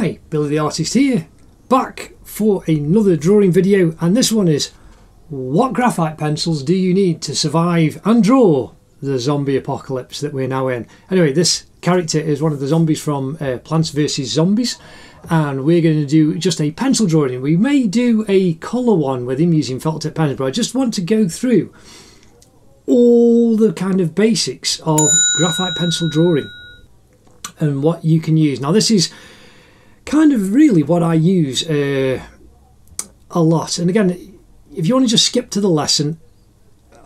Hi, Billy the Artist here, back for another drawing video, and this one is what graphite pencils do you need to survive and draw the zombie apocalypse that we're now in. Anyway, this character is one of the zombies from Plants vs Zombies, and we're going to do just a pencil drawing. We may do a colour one with him using felt tip pens, but I just want to go through all the kind of basics of graphite pencil drawing and what you can use. Now this is kind of really what I use a lot, and again, if you want to just skip to the lesson,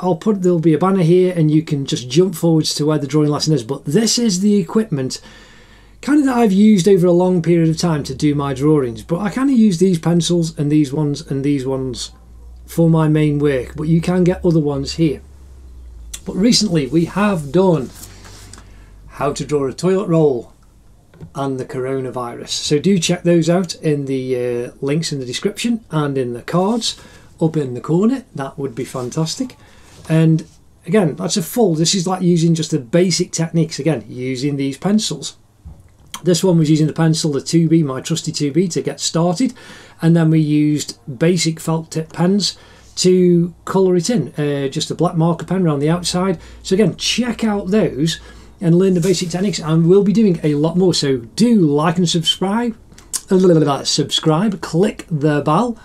there'll be a banner here and you can just jump forwards to where the drawing lesson is, but this is the equipment kind of that I've used over a long period of time to do my drawings. But I kind of use these pencils and these ones for my main work, but you can get other ones here. But recently we have done how to draw a toilet roll and the coronavirus, so do check those out in the links in the description and in the cards up in the corner. That would be fantastic. And again, this is like using just the basic techniques, again using these pencils. This one was using the pencil, the 2B, my trusty 2B, to get started, and then we used basic felt tip pens to colour it in, just a black marker pen around the outside. So again, check out those and learn the basic techniques, and we'll be doing a lot more, so do like and subscribe, click the bell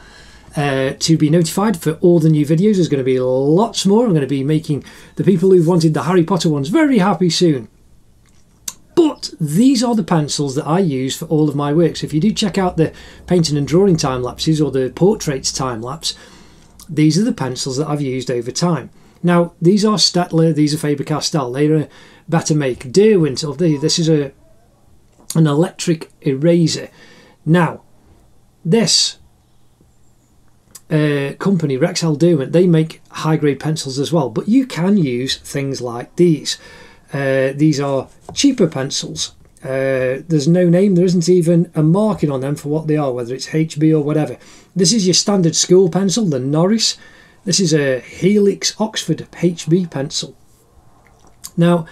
to be notified for all the new videos. There's going to be lots more. I'm going to be making the people who've wanted the Harry Potter ones very happy soon. But these are the pencils that I use for all of my work. So if you do check out the painting and drawing time lapses or the portraits time lapse, these are the pencils that I've used over time. Now these are Staedtler, these are Faber-Castell, they're a better make. Derwent, this is an electric eraser. Now this company, Rexel Derwent, they make high grade pencils as well, but you can use things like these. These are cheaper pencils. There's no name, there isn't even a marking on them for what they are, whether it's HB or whatever. This is your standard school pencil, the Norris. This is a Helix Oxford HB pencil. Now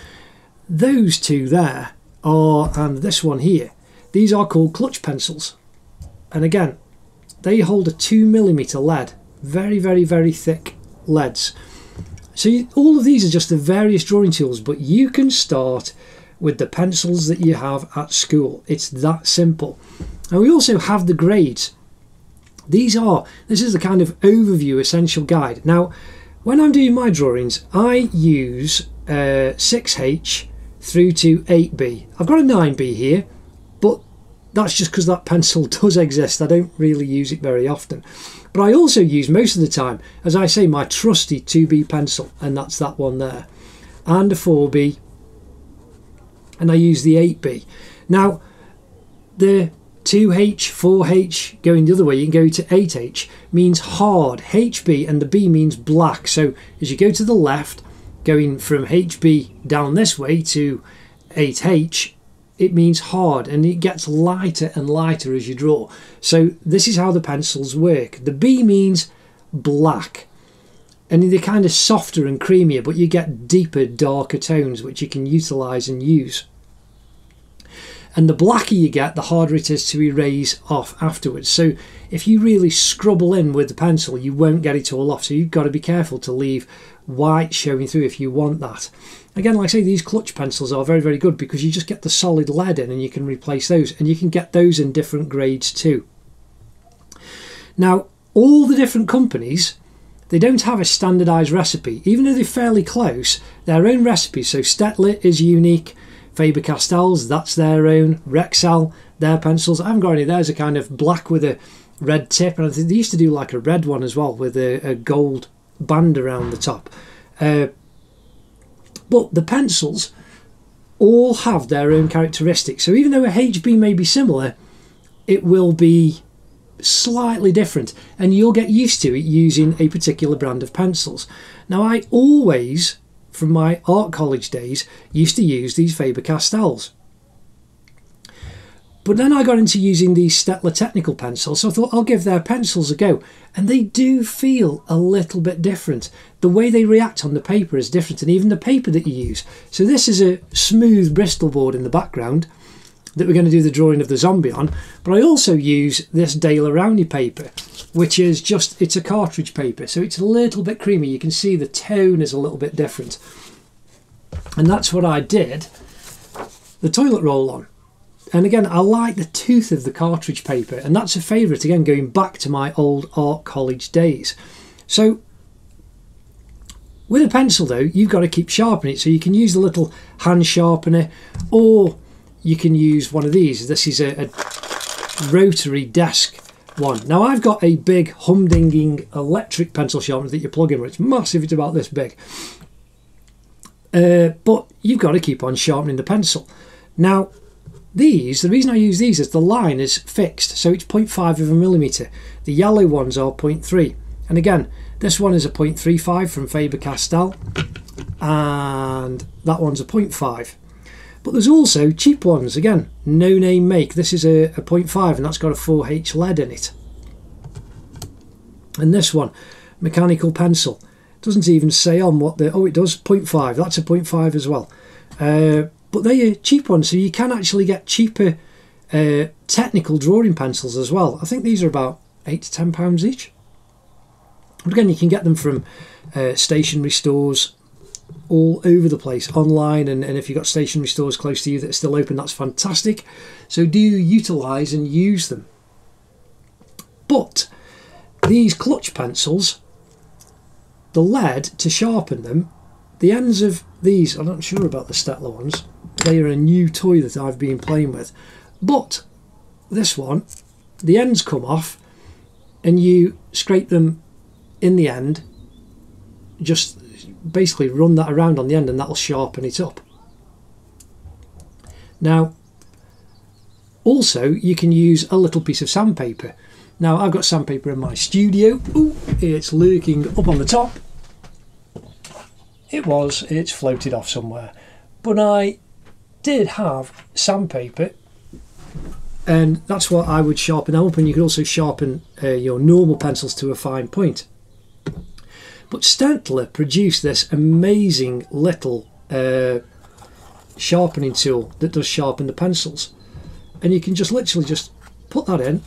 those two there are, and this one here, these are called clutch pencils, and again they hold a 2mm lead, very very thick leads. So all of these are just the various drawing tools, but you can start with the pencils that you have at school. It's that simple. And we also have the grades. This is the kind of overview essential guide. Now when I'm doing my drawings, I use 6H through to 8B. I've got a 9B here, but that's just because that pencil does exist. I don't really use it very often. But I also use most of the time, as I say, my trusty 2B pencil, and that's that one there, and a 4B, and I use the 8B. Now the 2H, 4H going the other way, you can go to 8H, means hard, HB, and the B means black. So as you go to the left, going from HB down this way to 8H, it means hard, and it gets lighter and lighter as you draw. So this is how the pencils work. The B means black, and they're kind of softer and creamier, but you get deeper, darker tones which you can utilize and use. And the blacker you get, the harder it is to erase off afterwards. So if you really scrubble in with the pencil, you won't get it all off. So you've got to be careful to leave white showing through if you want that. Again, like I say, these clutch pencils are very good because you just get the solid lead in and you can replace those, and you can get those in different grades too. Now all the different companies, they don't have a standardized recipe, even though they're fairly close, their own recipes. So Staedtler is unique, Faber-Castell's, that's their own, Rexel, their pencils, I haven't got any. Theirs are kind of black with a red tip, and I think they used to do like a red one as well with a gold band around the top. But the pencils all have their own characteristics. So even though a HB may be similar, it will be slightly different, and you'll get used to it using a particular brand of pencils. Now I always, from my art college days, used to use these Faber-Castells. But then I got into using these Staedtler technical pencils, so I thought I'll give their pencils a go. And they do feel a little bit different. The way they react on the paper is different, and even the paper that you use. So this is a smooth Bristol board in the background, that we're going to do the drawing of the zombie on, but I also use this Dale Around paper, which is just, it's a cartridge paper, so it's a little bit creamy. You can see the tone is a little bit different. And that's what I did the toilet roll on. And again, I like the tooth of the cartridge paper, and that's a favourite, again, going back to my old art college days. So with a pencil though, you've got to keep sharpening it, so you can use the little hand sharpener, or you can use one of these. This is a rotary desk one. Now I've got a big humdinging electric pencil sharpener that you plug in, it's massive, it's about this big. But you've got to keep on sharpening the pencil. Now these, the reason I use these is the line is fixed, so it's 0.5 of a millimetre. The yellow ones are 0.3, and again, this one is a 0.35 from Faber-Castell, and that one's a 0.5. But there's also cheap ones, again, no name make. This is a 0.5, and that's got a 4H lead in it. And this one, mechanical pencil, doesn't even say on what the, oh it does, 0.5, that's a 0.5 as well. But they are cheap ones, so you can actually get cheaper technical drawing pencils as well. I think these are about £8 to £10 each. But again, you can get them from stationery stores all over the place, online, and if you've got stationery stores close to you that are still open, that's fantastic. So do utilise and use them. But these clutch pencils, the lead to sharpen them, the ends of these, I'm not sure about the Stettler ones, they are a new toy that I've been playing with, but this one, the ends come off and you scrape them in the end, just basically run that around on the end and that'll sharpen it up. Now also you can use a little piece of sandpaper. Now I've got sandpaper in my studio. Ooh, it's lurking up on the top. It's floated off somewhere, but I did have sandpaper, and that's what I would sharpen them up, and you could also sharpen your normal pencils to a fine point. But Stettler produced this amazing little sharpening tool that does sharpen the pencils, and you can just literally just put that in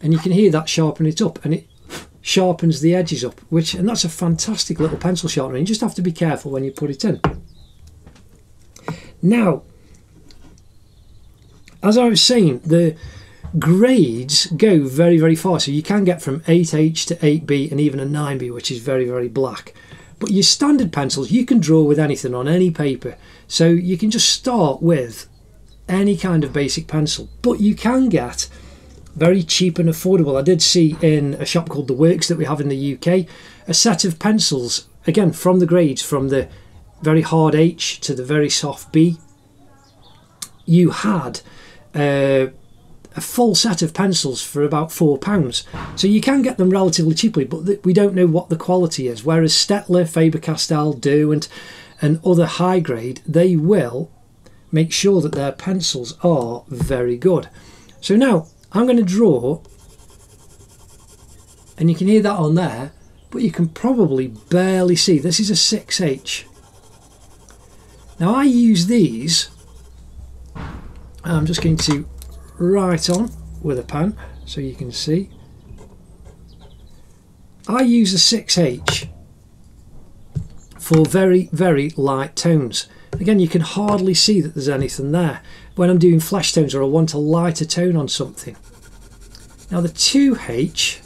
and you can hear that sharpen it up, and it sharpens the edges up, and that's a fantastic little pencil sharpener. You just have to be careful when you put it in. Now, as I was saying, the grades go very, very far, so you can get from 8H to 8B and even a 9B, which is very, very black. But your standard pencils, you can draw with anything on any paper, so you can just start with any kind of basic pencil, but you can get very cheap and affordable. I did see in a shop called The Works that we have in the UK a set of pencils, again from the grades, from the very hard H to the very soft B. You had a full set of pencils for about £4, so you can get them relatively cheaply, but we don't know what the quality is, whereas Stettler, Faber-Castell, Derwent and other high grade, they will make sure that their pencils are very good. So now I'm going to draw, and you can hear that on there, but you can probably barely see. This is a 6H. Now I use these, I'm just going to write on with a pen so you can see. I use a 6H for very, very light tones. Again, you can hardly see that there's anything there when I'm doing flesh tones or I want a lighter tone on something. Now the 2H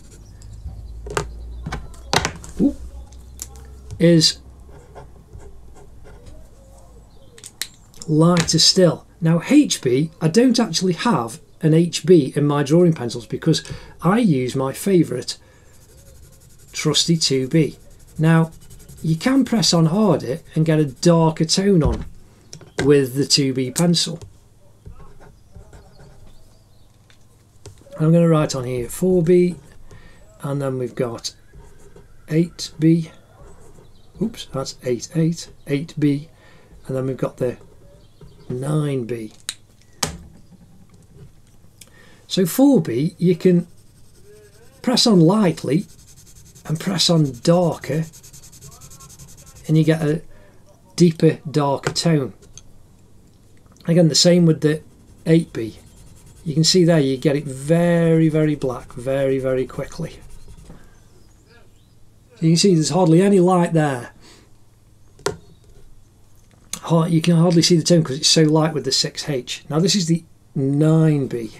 is lighter still. Now HB, I don't actually have an HB in my drawing pencils because I use my favourite trusty 2B. Now you can press on harder and get a darker tone on with the 2B pencil. I'm going to write on here 4B, and then we've got 8B, oops, that's 8B, and then we've got the 9B. So 4B, you can press on lightly and press on darker, and you get a deeper, darker tone. Again, the same with the 8B. You can see there you get it very, very black very, very quickly. So you can see there's hardly any light there. You can hardly see the tone because it's so light with the 6H. Now this is the 9B.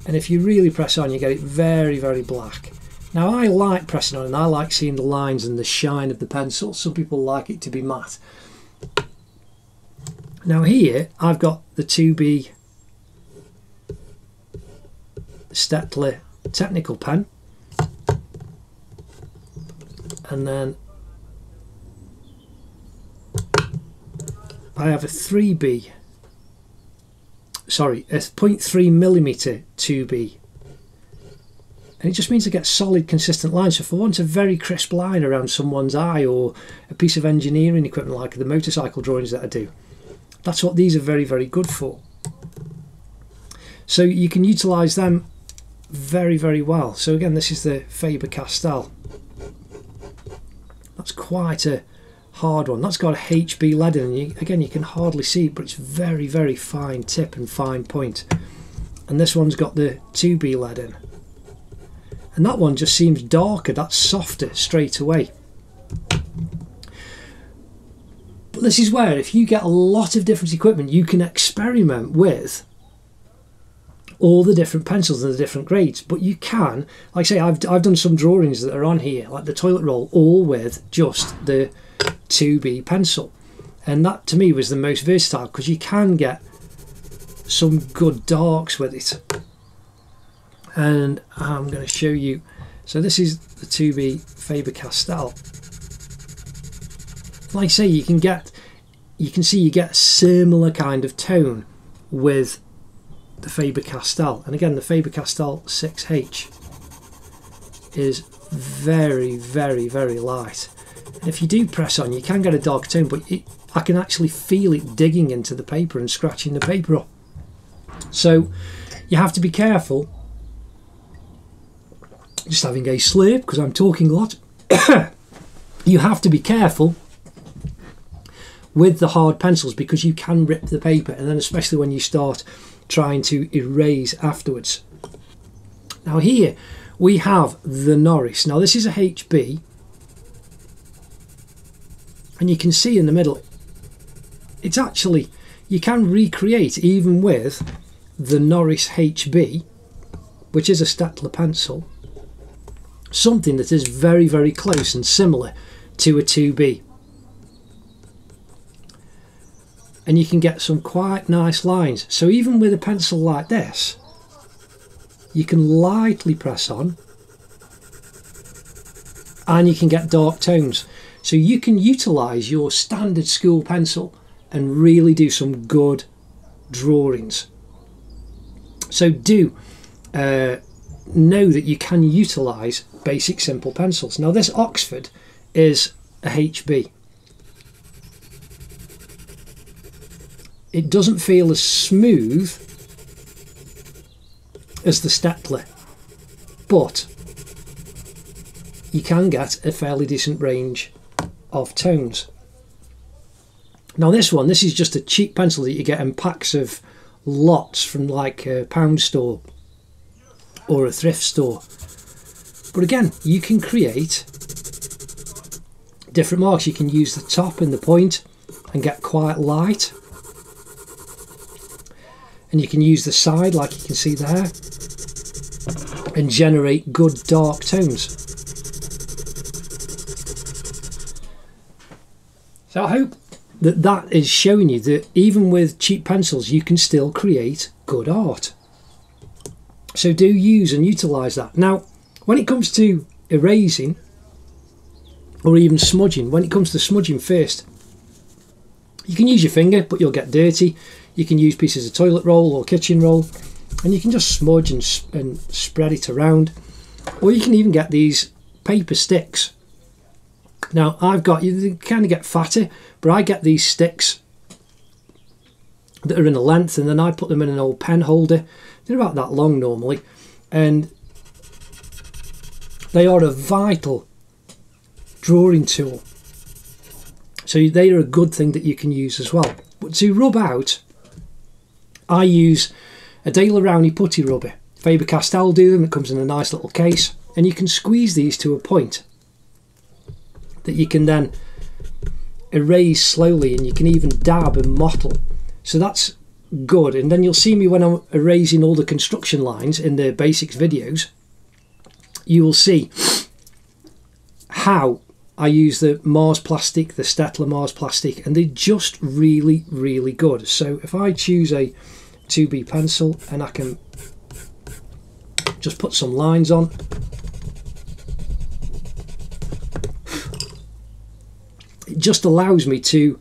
And if you really press on, you get it very, very black. Now I like pressing on and I like seeing the lines and the shine of the pencil. Some people like it to be matte. Now here I've got the 2B Staedtler technical pen, and then I have a 3B, sorry, a 0.3mm 2B, and it just means I get solid consistent lines. So if I want a very crisp line around someone's eye or a piece of engineering equipment like the motorcycle drawings that I do, that's what these are very, very good for. So you can utilise them very, very well. So again, this is the Faber-Castell. That's quite a hard one. That's got a HB lead in, and again you can hardly see it, but it's very, very fine tip and fine point. And this one's got the 2B lead in, and that one just seems darker, that's softer straight away. But this is where, if you get a lot of different equipment, you can experiment with all the different pencils and the different grades. But you can, like I say, I've done some drawings that are on here, like the toilet roll, all with just the 2B pencil, and that to me was the most versatile because you can get some good darks with it. And I'm going to show you. So this is the 2B Faber-Castell. Like I say, you can see you get a similar kind of tone with the Faber-Castell. And again, the Faber-Castell 6H is very, very, very light. And if you do press on, you can get a dark tone, but I can actually feel it digging into the paper and scratching the paper up. So you have to be careful. Just having a slurp because I'm talking a lot. You have to be careful with the hard pencils because you can rip the paper, and then especially when you start trying to erase afterwards. Now here we have the Norris. Now this is a HB, and you can see in the middle it's actually, you can recreate even with the Norris HB, which is a Staedtler pencil, something that is very, very close and similar to a 2B. And you can get some quite nice lines. So even with a pencil like this, you can lightly press on and you can get dark tones. So you can utilise your standard school pencil and really do some good drawings. So do know that you can utilise basic simple pencils. Now this Oxford is a HB. It doesn't feel as smooth as the Staedtler, but you can get a fairly decent range of tones. Now this is just a cheap pencil that you get in packs of lots from like a pound store or a thrift store. But again, you can create different marks. You can use the top and the point and get quite light. And you can use the side, like you can see there, and generate good dark tones. So I hope that that is showing you that even with cheap pencils you can still create good art. So do use and utilise that. Now when it comes to erasing or even smudging, when it comes to smudging first, you can use your finger but you'll get dirty. You can use pieces of toilet roll or kitchen roll and you can just smudge and spread it around, or you can even get these paper sticks. Now I've got, you kind of get fatter, but I get these sticks that are in a length and then I put them in an old pen holder. They're about that long normally, and they are a vital drawing tool. So they are a good thing that you can use as well. But to rub out, I use a Daler Rowney putty rubber. Faber-Castell do them, it comes in a nice little case, and you can squeeze these to a point that you can then erase slowly, and you can even dab and mottle. So that's good. And then you'll see me when I'm erasing all the construction lines in the basics videos, you will see how I use the Mars plastic, the Stettler Mars plastic, and they're just really, really good. So if I choose a 2B pencil and I can just put some lines on, it just allows me to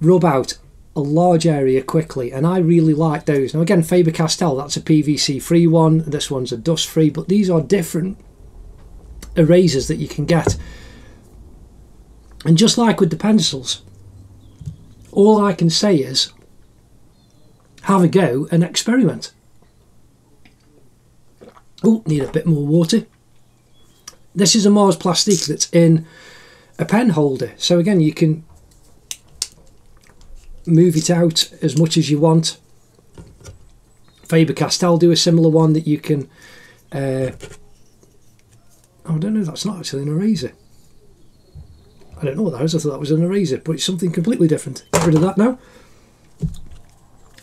rub out a large area quickly, and I really like those. Now again, Faber-Castell, that's a PVC free one, this one's a dust free, but these are different erasers that you can get. And just like with the pencils, all I can say is have a go and experiment. Oh, need a bit more water. This is a Mars plastic that's in a pen holder, so again you can move it out as much as you want. Faber-Castell do a similar one that you can oh, I don't know, that's not actually an eraser. I don't know what that is, I thought that was an eraser, but it's something completely different. Get rid of that now.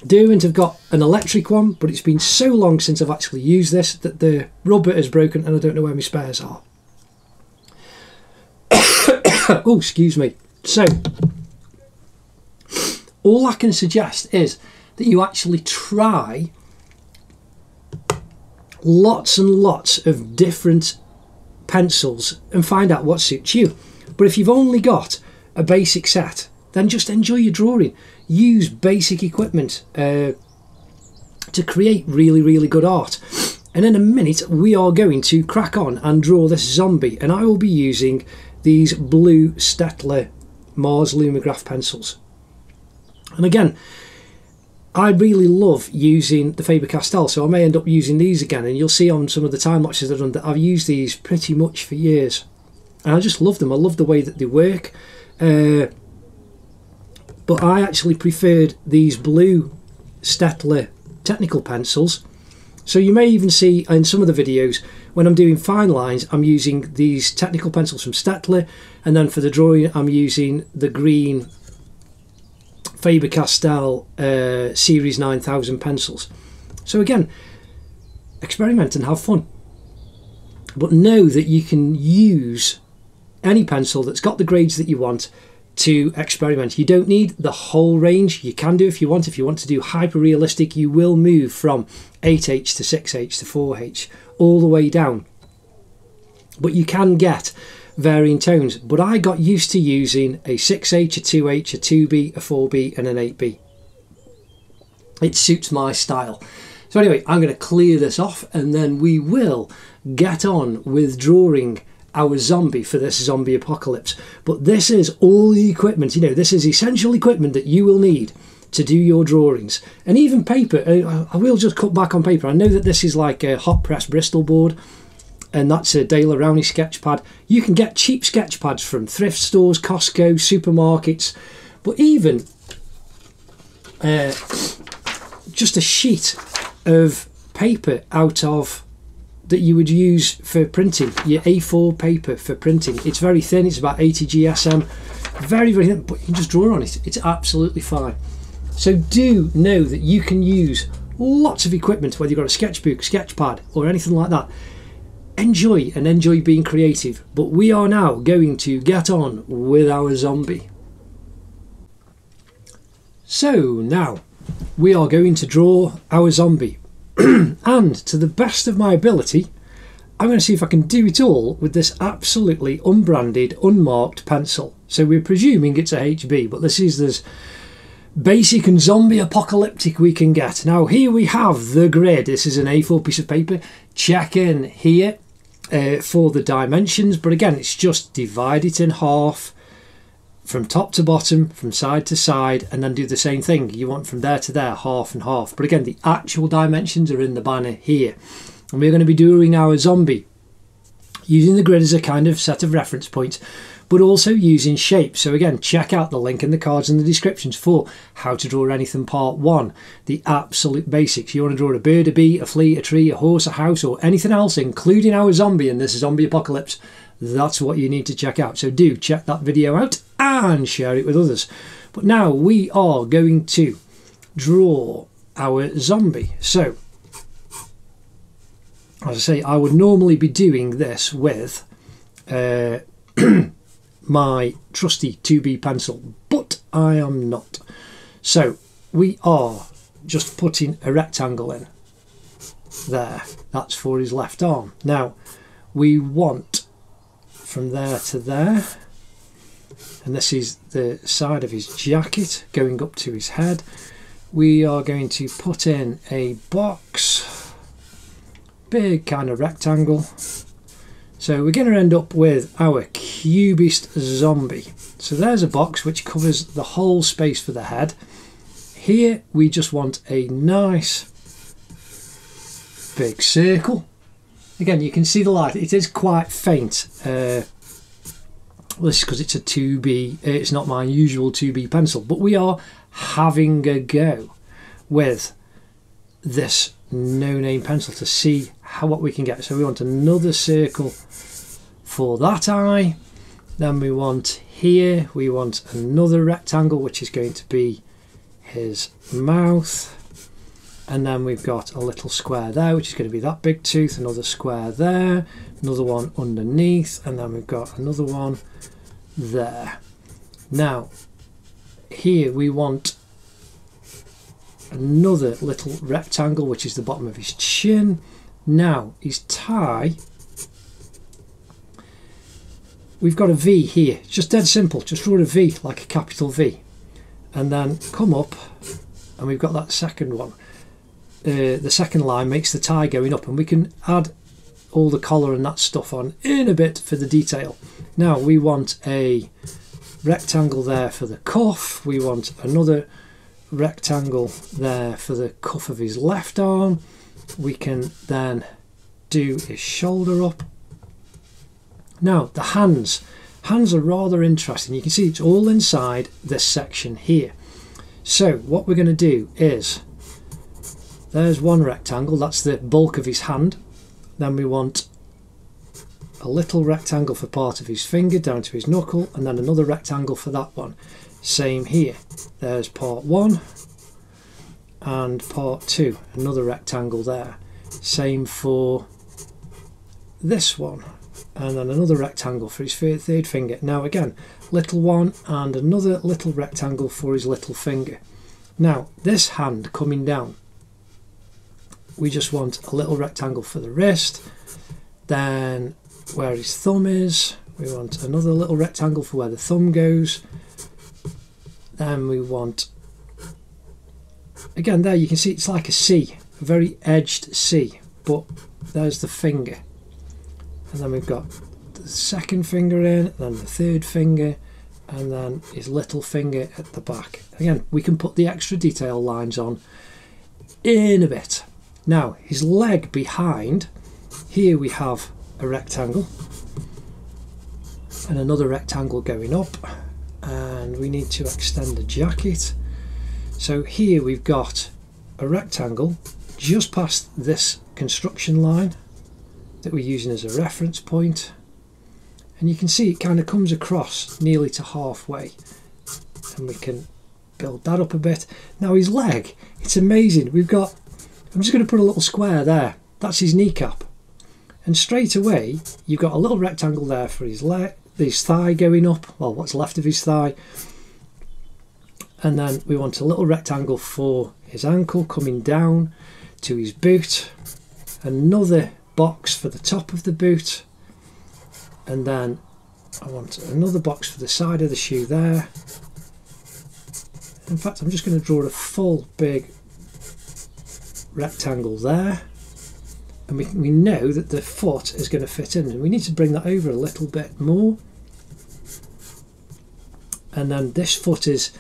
Derwent have got an electric one, but it's been so long since I've actually used this that the rubber is broken and I don't know where my spares are. Oh, excuse me. So, all I can suggest is that you actually try lots and lots of different pencils and find out what suits you. But if you've only got a basic set, then just enjoy your drawing. Use basic equipment to create really, really good art. And in a minute, we are going to crack on and draw this zombie. And I will be using these blue Stettler Mars Lumograph pencils. And again, I really love using the Faber-Castell, so I may end up using these again. And you'll see on some of the time lapses I've done that I've used these pretty much for years. And I just love them. I love the way that they work. But I actually preferred these blue Stettler technical pencils. So you may even see in some of the videos when I'm doing fine lines, I'm using these technical pencils from Stettler, and then for the drawing I'm using the green Faber-Castell Series 9000 pencils. So again, experiment and have fun. But know that you can use any pencil that's got the grades that you want to experiment. You don't need the whole range. You can do if you want. If you want to do hyper realistic, you will move from 8H to 6H to 4H all the way down. But you can get varying tones. But I got used to using a 6H, a 2H, a 2B, a 4B and an 8B. It suits my style. So anyway, I'm going to clear this off and then we will get on with drawing our zombie for this zombie apocalypse. But this is all the equipment, you know, this is essential equipment that you will need to do your drawings. And even paper, I will just cut back on paper. I know that this is like a hot press Bristol board, and that's a Daler Rowney sketch pad. You can get cheap sketch pads from thrift stores, Costco, supermarkets, but even just a sheet of paper out of that you would use for printing, your A4 paper for printing. It's very thin, it's about 80 GSM, very, very thin, but you can just draw on it. It's absolutely fine. So do know that you can use lots of equipment, whether you've got a sketchbook, sketch pad, or anything like that. Enjoy and enjoy being creative. But we are now going to get on with our zombie. So now we are going to draw our zombie. And to the best of my ability, I'm going to see if I can do it all with this absolutely unbranded, unmarked pencil. So we're presuming it's a HB, but this is as basic and zombie apocalyptic we can get. Now here we have the grid. This is an A4 piece of paper. Check in here for the dimensions, but again, it's just divide it in half from top to bottom, from side to side, and then do the same thing. You want from there to there, half and half. But again, the actual dimensions are in the banner here. And we're going to be doing our zombie using the grid as a kind of set of reference points, but also using shapes. So again, check out the link in the cards and the descriptions for how to draw anything part 1, the absolute basics. You want to draw a bird, a bee, a flea, a tree, a horse, a house, or anything else, including our zombie in this zombie apocalypse, that's what you need to check out. So do check that video out and share it with others. But now we are going to draw our zombie. So, as I say, I would normally be doing this with my trusty 2B pencil, but I am not. So we are just putting a rectangle in there. That's for his left arm. Now we want from there to there, and this is the side of his jacket going up to his head. We are going to put in a box, big kind of rectangle. So we're going to end up with our cubist zombie. So there's a box which covers the whole space for the head. Here we just want a nice big circle. Again, you can see the light. It is quite faint. Well, this is because it's a 2B. It's not my usual 2B pencil, but we are having a go with this no-name pencil to see what we can get. So we want another circle for that eye. Then we want here, we want another rectangle, which is going to be his mouth. And then we've got a little square there, which is going to be that big tooth, another square there, another one underneath, and then we've got another one there. Now, here we want another little rectangle, which is the bottom of his chin. Now, his tie, we've got a V here. It's just dead simple. Just draw a V, like a capital V. And then come up, and we've got that second one. The second line makes the tie going up, and we can add all the collar and that stuff on in a bit for the detail. Now we want a rectangle there for the cuff. We want another rectangle there for the cuff of his left arm. We can then do his shoulder up. Now the hands are rather interesting. You can see it's all inside this section here. So what we're going to do is, there's one rectangle, that's the bulk of his hand. Then we want a little rectangle for part of his finger down to his knuckle, and then another rectangle for that one. Same here. There's part 1 and part 2, another rectangle there. Same for this one, and then another rectangle for his third finger. Now again, little one and another little rectangle for his little finger. Now this hand coming down, we just want a little rectangle for the wrist. Then where his thumb is, we want another little rectangle for where the thumb goes. Then we want, again there you can see it's like a C, a very edged C, but there's the finger. And then we've got the second finger in, then the third finger, and then his little finger at the back. Again, we can put the extra detail lines on in a bit. Now, his leg behind, here we have a rectangle and another rectangle going up, and we need to extend the jacket. So here we've got a rectangle just past this construction line that we're using as a reference point, and you can see it kind of comes across nearly to halfway, and we can build that up a bit. Now his leg, it's amazing. We've got, I'm just going to put a little square there. That's his kneecap. And straight away, you've got a little rectangle there for his leg, his thigh going up, well, what's left of his thigh. And then we want a little rectangle for his ankle coming down to his boot. Another box for the top of the boot. And then I want another box for the side of the shoe there. In fact, I'm just going to draw a full big rectangle there, and we know that the foot is going to fit in, and we need to bring that over a little bit more. And then this foot is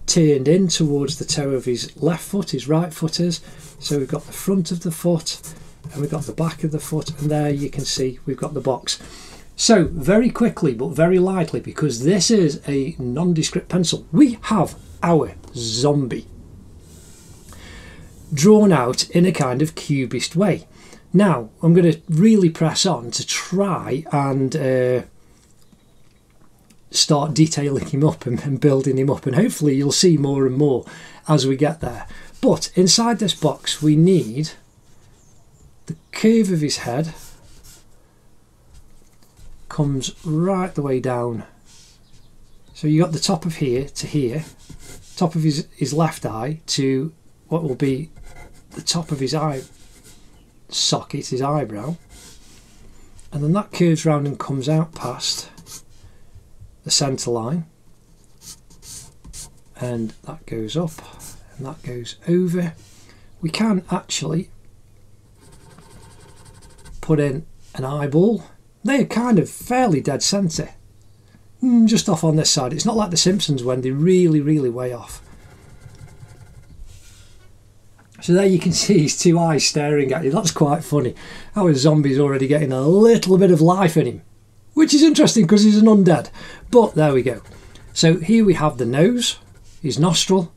turned in towards the toe of his left foot, his right foot is. So we've got the front of the foot and we've got the back of the foot, and there you can see we've got the box. So very quickly but very lightly, because this is a nondescript pencil, we have our zombie drawn out in a kind of cubist way. Now I'm going to really press on to try and start detailing him up and building him up, and hopefully you'll see more and more as we get there. But inside this box we need the curve of his head comes right the way down. So you got the top of here to here, top of his left eye to what will be the top of his eye socket, his eyebrow, and then that curves round and comes out past the centre line, and that goes up and that goes over. We can actually put in an eyeball. They're kind of fairly dead centre, just off on this side. It's not like the Simpsons when they're really way off. So there you can see his two eyes staring at you. That's quite funny. Our zombie's already getting a little bit of life in him, which is interesting because he's an undead. But there we go. So here we have the nose, his nostril,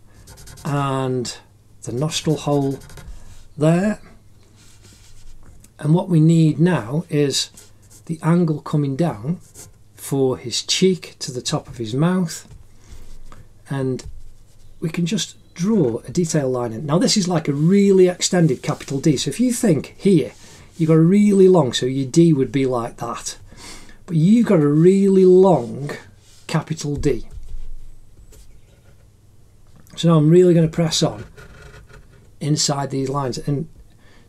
and the nostril hole there. And what we need now is the angle coming down for his cheek to the top of his mouth, and we can just draw a detail line in. Now this is like a really extended capital D, so if you think here you've got a really long, so your D would be like that, but you've got a really long capital D. So now I'm really going to press on inside these lines, and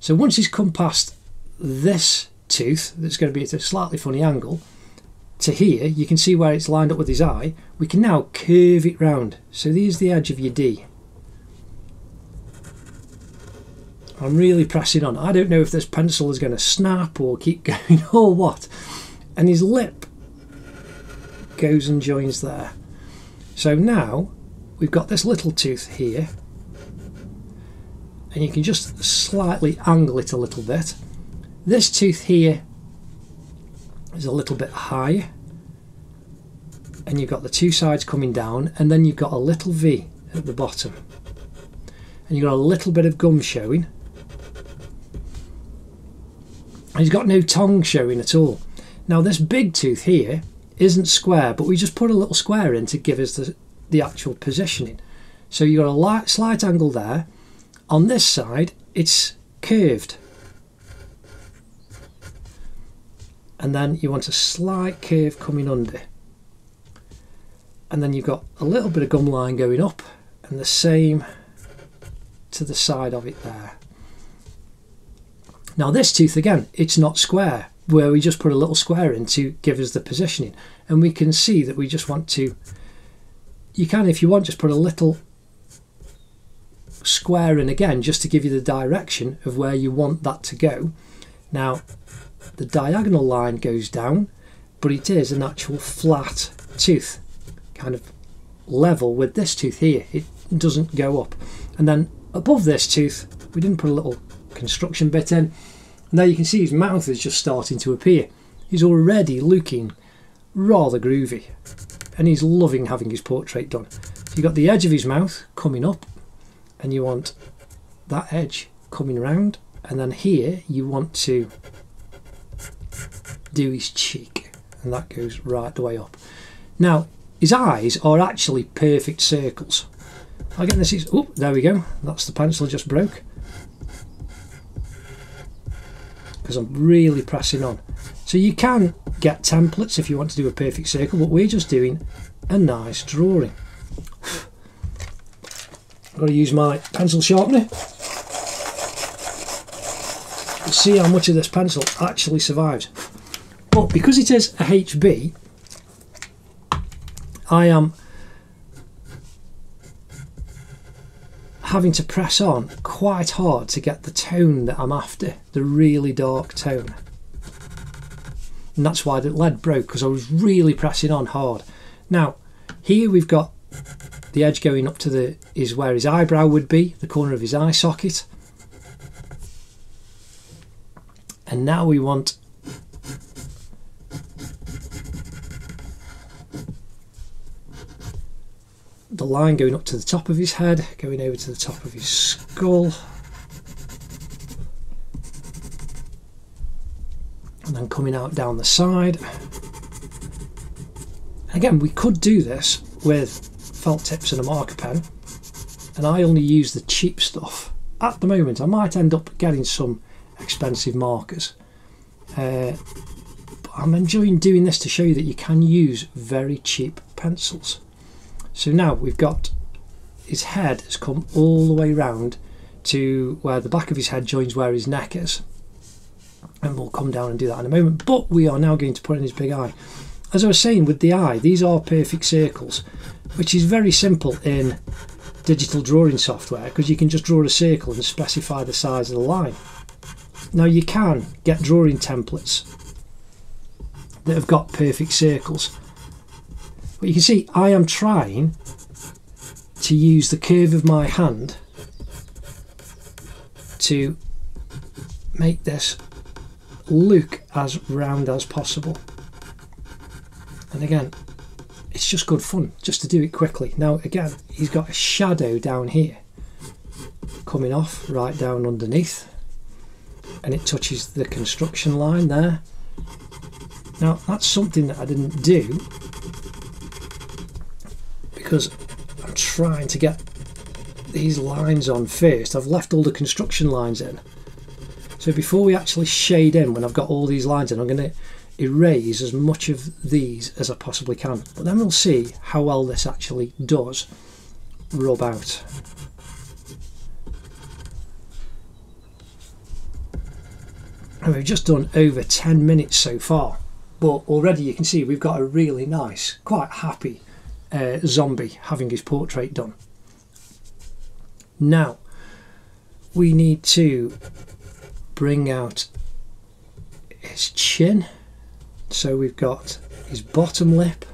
so once he's come past this tooth that's going to be at a slightly funny angle to here, you can see where it's lined up with his eye. We can now curve it round. So there's the edge of your D. I'm really pressing on. I don't know if this pencil is going to snap or keep going or what. And his lip goes and joins there. So now we've got this little tooth here, and you can just slightly angle it a little bit. This tooth here is a little bit higher, and you've got the two sides coming down, and then you've got a little V at the bottom, and you've got a little bit of gum showing, and he's got no tongue showing at all. Now this big tooth here isn't square, but we just put a little square in to give us the actual positioning. So you've got a slight angle there. On this side it's curved, and then you want a slight curve coming under, and then you've got a little bit of gum line going up, and the same to the side of it there. Now this tooth again, it's not square, where we just put a little square in to give us the positioning, and we can see that we just want to, you can, if you want, just put a little square in again just to give you the direction of where you want that to go. Now the diagonal line goes down, but it is an actual flat tooth, kind of level with this tooth here. It doesn't go up. And then above this tooth we didn't put a little construction bit in. Now you can see his mouth is just starting to appear. He's already looking rather groovy, and he's loving having his portrait done. So you've got the edge of his mouth coming up, and you want that edge coming around, and then here you want to do his cheek, and that goes right the way up. Now his eyes are actually perfect circles. Again, this is, oh, there we go, that's the pencil just broke because I'm really pressing on. So you can get templates if you want to do a perfect circle, but we're just doing a nice drawing. I've got to use my pencil sharpener to see how much of this pencil actually survives. But because it is a HB, I am having to press on quite hard to get the tone that I'm after, the really dark tone. And that's why the lead broke, because I was really pressing on hard. Now here we've got the edge going up to the, is where his eyebrow would be, the corner of his eye socket. And now we want the line going up to the top of his head, going over to the top of his skull, and then coming out down the side. Again, we could do this with felt tips and a marker pen, and I only use the cheap stuff. At the moment I might end up getting some expensive markers, but I'm enjoying doing this to show you that you can use very cheap pencils. So now we've got his head has come all the way round to where the back of his head joins where his neck is, and we'll come down and do that in a moment. But we are now going to put in his big eye. As I was saying with the eye, these are perfect circles, which is very simple in digital drawing software, because you can just draw a circle and specify the size of the line. Now you can get drawing templates that have got perfect circles, but you can see I am trying to use the curve of my hand to make this look as round as possible. And again, it's just good fun just to do it quickly. Now again, he's got a shadow down here coming off right down underneath, and it touches the construction line there. Now that's something that I didn't do because I'm trying to get these lines on first. I've left all the construction lines in, so before we actually shade in, when I've got all these lines in, I'm going to erase as much of these as I possibly can, but then we'll see how well this actually does rub out. And we've just done over 10 minutes so far, but already you can see we've got a really nice, quite happy zombie having his portrait done. Now we need to bring out his chin. So we've got his bottom lip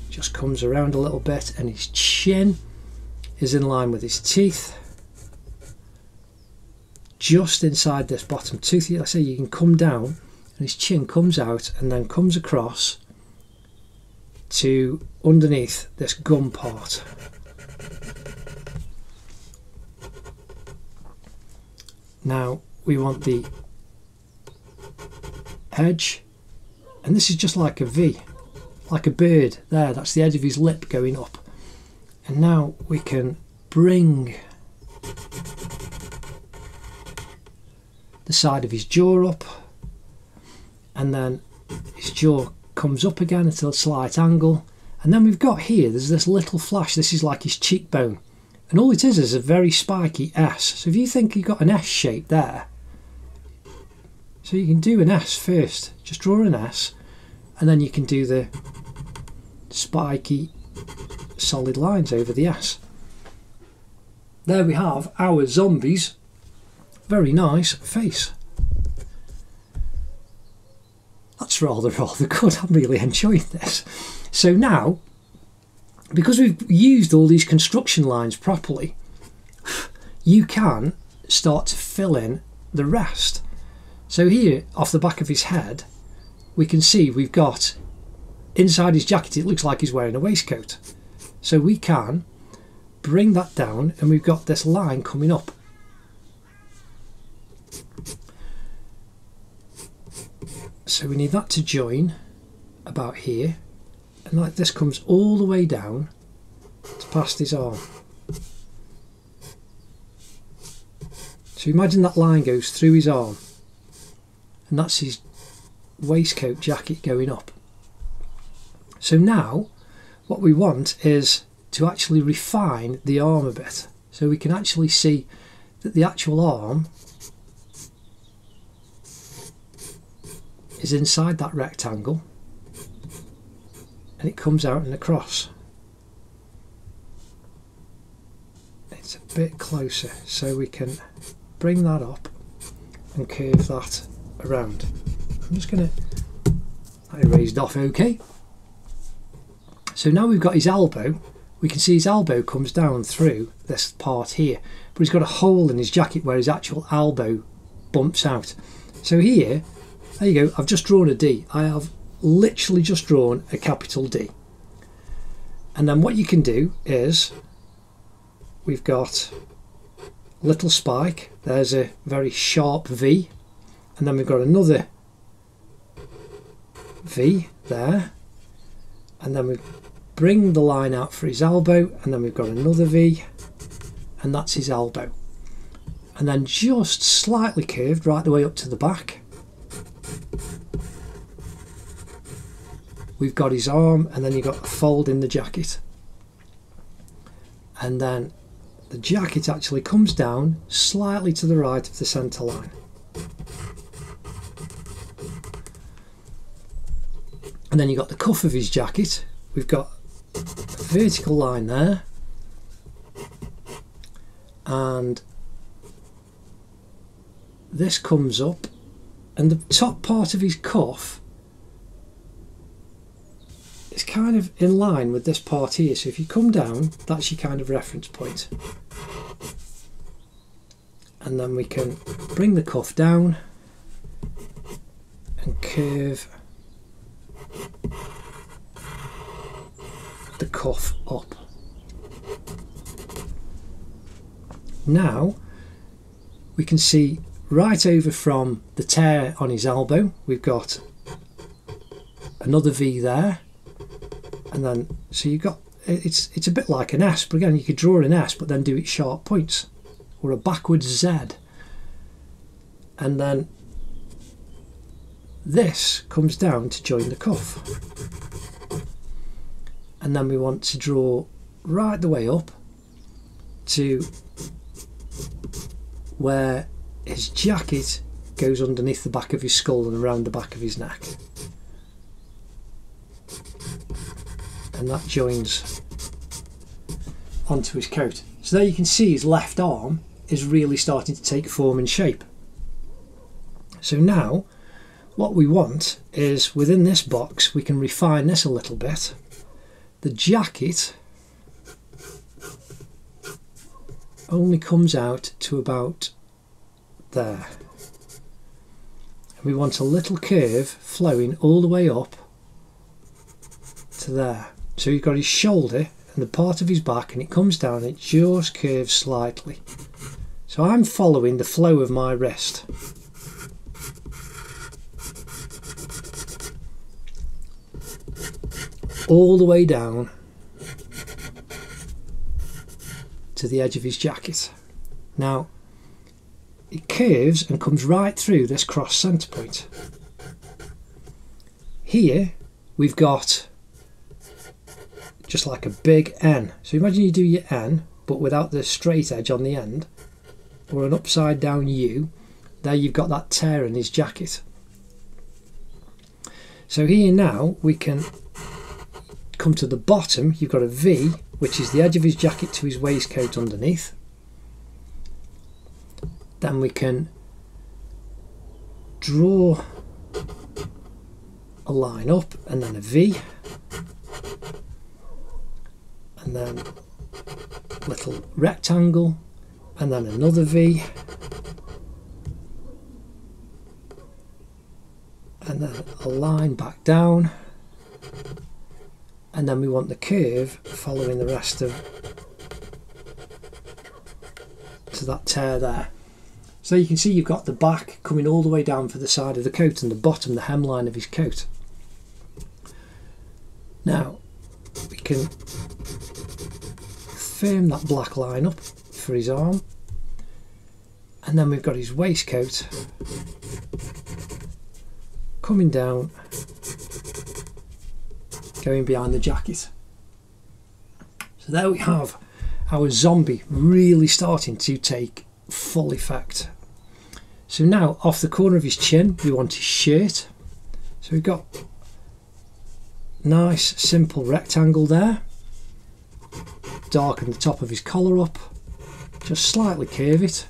just comes around a little bit, and his chin is in line with his teeth, just inside this bottom tooth. I say you can come down and his chin comes out and then comes across to underneath this gum part. Now we want the edge, and this is just like a V, like a bird there. That's the edge of his lip going up. And now we can bring the side of his jaw up, and then his jaw comes up again at a slight angle. And then we've got here, there's this little flash. This is like his cheekbone, and all it is a very spiky S. So if you think you've got an S shape there, so you can do an S first, just draw an S, and then you can do the spiky solid lines over the S. There we have our zombie's very nice face. That's rather good. I'm really enjoying this. So now, because we've used all these construction lines properly, you can start to fill in the rest. So here, off the back of his head, we can see we've got inside his jacket, it looks like he's wearing a waistcoat. So we can bring that down, and we've got this line coming up. So we need that to join about here, and like this comes all the way down to past his arm. So imagine that line goes through his arm, and that's his waistcoat jacket going up. So now what we want is to actually refine the arm a bit, so we can actually see that the actual arm is inside that rectangle, and it comes out and across. It's a bit closer, so we can bring that up and curve that around. I'm just going to, I erased off okay. So now we've got his elbow. We can see his elbow comes down through this part here, but he's got a hole in his jacket where his actual elbow bumps out. So here, there you go, I've just drawn a D. I have literally just drawn a capital D. And then what you can do is we've got a little spike. There's a very sharp V, and then we've got another V there, and then we bring the line out for his elbow, and then we've got another V, and that's his elbow. And then just slightly curved right the way up to the back, we've got his arm, and then you've got a fold in the jacket. And then the jacket actually comes down slightly to the right of the centre line. And then you've got the cuff of his jacket. We've got a vertical line there, and this comes up, and the top part of his cuff is kind of in line with this part here. So if you come down, that's your kind of reference point. And then we can bring the cuff down and curve the cuff up. Now we can see right over from the tear on his elbow, we've got another V there, and then so you've got, it's a bit like an S, but again you could draw an S but then do it sharp points, or a backwards Z. And then this comes down to join the cuff, and then we want to draw right the way up to where his jacket goes underneath the back of his skull and around the back of his neck, and that joins onto his coat. So there you can see his left arm is really starting to take form and shape. So now what we want is, within this box we can refine this a little bit. The jacket only comes out to about there. And we want a little curve flowing all the way up to there. So you've got his shoulder and the part of his back, and it comes down and it just curves slightly. So I'm following the flow of my wrist. All the way down to the edge of his jacket. Now it curves and comes right through this cross centre point. Here we've got just like a big N. So imagine you do your N but without the straight edge on the end, or an upside down U. There you've got that tear in his jacket. So here now we can come to the bottom. You've got a V, which is the edge of his jacket to his waistcoat underneath. Then we can draw a line up, and then a V, and then a little rectangle, and then another V, and then a line back down, and then we want the curve following the rest of to that tear there. So you can see you've got the back coming all the way down for the side of the coat, and the bottom, the hemline of his coat. Now we can firm that black line up for his arm, and then we've got his waistcoat coming down, going behind the jacket. So there we have our zombie really starting to take full effect. So now off the corner of his chin we want his shirt. So we've got nice simple rectangle there, darken the top of his collar up, just slightly curve it,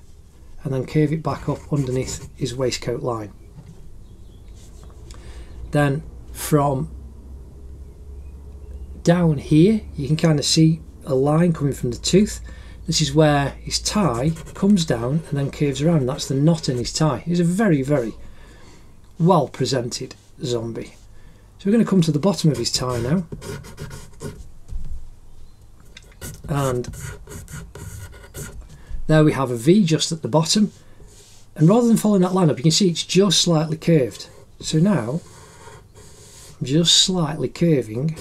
and then curve it back up underneath his waistcoat line. Then from down here you can kind of see a line coming from the tooth. This is where his tie comes down and then curves around. That's the knot in his tie. He's a very, very well presented zombie. So we're going to come to the bottom of his tie now, and There we have a V just at the bottom, and rather than following that line up, you can see it's just slightly curved. So now I'm just slightly curving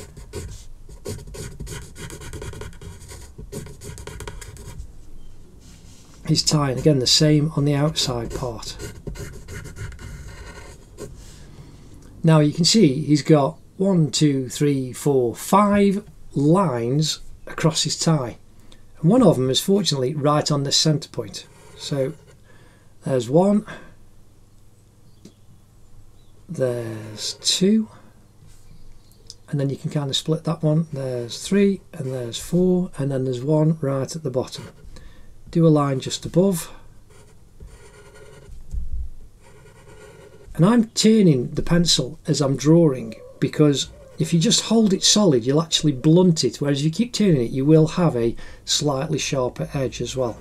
his tie, and again the same on the outside part. Now you can see he's got 1, 2, 3, 4, 5 lines across his tie, and one of them is fortunately right on this centre point. So there's 1, there's 2, and then you can kind of split that one. There's 3, and there's 4, and then there's 1 right at the bottom. Do a line just above, and I'm turning the pencil as I'm drawing, because if you just hold it solid you'll actually blunt it, whereas if you keep turning it you will have a slightly sharper edge as well.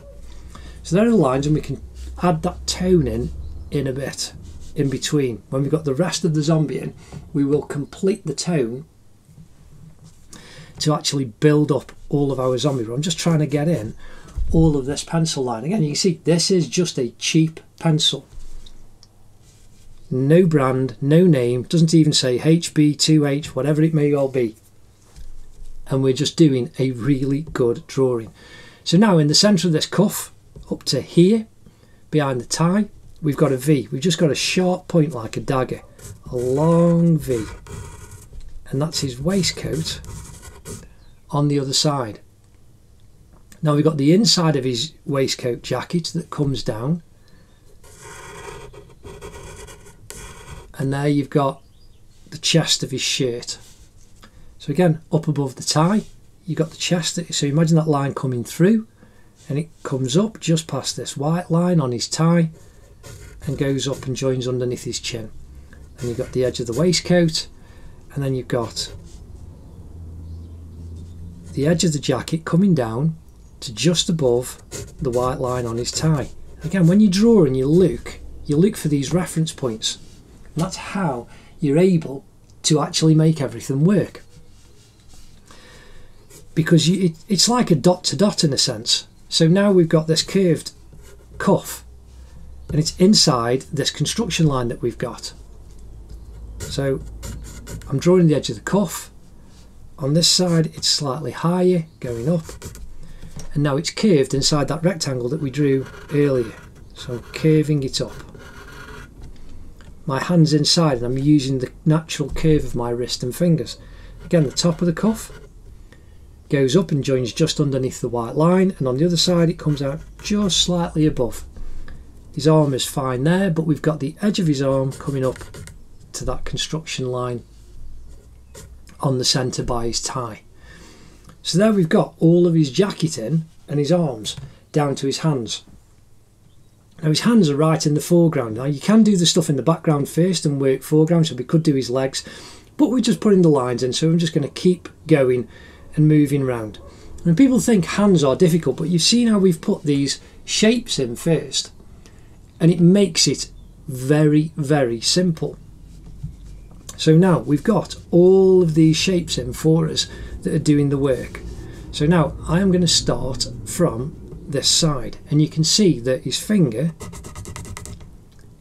So there are the lines, and we can add that tone in a bit in between. When we've got the rest of the zombie in, we will complete the tone to actually build up all of our zombie. I'm just trying to get in all of this pencil line. Again, you can see this is just a cheap pencil. No brand, no name, doesn't even say HB, 2H, whatever it may all be. And we're just doing a really good drawing. So now in the centre of this cuff, up to here, behind the tie, we've got a V. We've just got a sharp point like a dagger, a long V. And that's his waistcoat on the other side. Now we've got the inside of his waistcoat jacket that comes down, and there you've got the chest of his shirt. So again, up above the tie you've got the chest, so imagine that line coming through, and it comes up just past this white line on his tie and goes up and joins underneath his chin. And you've got the edge of the waistcoat, and then you've got the edge of the jacket coming down to just above the white line on his tie. Again, when you draw and you look for these reference points, and that's how you're able to actually make everything work. Because it's like a dot to dot in a sense. So now we've got this curved cuff, and it's inside this construction line that we've got. So I'm drawing the edge of the cuff. On this side it's slightly higher, going up, and now it's curved inside that rectangle that we drew earlier. So I'm curving it up. My hand's inside and I'm using the natural curve of my wrist and fingers. Again, the top of the cuff goes up and joins just underneath the white line, and on the other side it comes out just slightly above. His arm is fine there, but we've got the edge of his arm coming up to that construction line on the centre by his tie. So there we've got all of his jacket in, and his arms down to his hands. Now his hands are right in the foreground. Now you can do the stuff in the background first and work foreground, so we could do his legs, but we're just putting the lines in, so I'm just going to keep going and moving around. And people think hands are difficult, but you've seen how we've put these shapes in first, and it makes it very, very simple. So now we've got all of these shapes in for us that are doing the work. So now I am going to start from this side, and you can see that his finger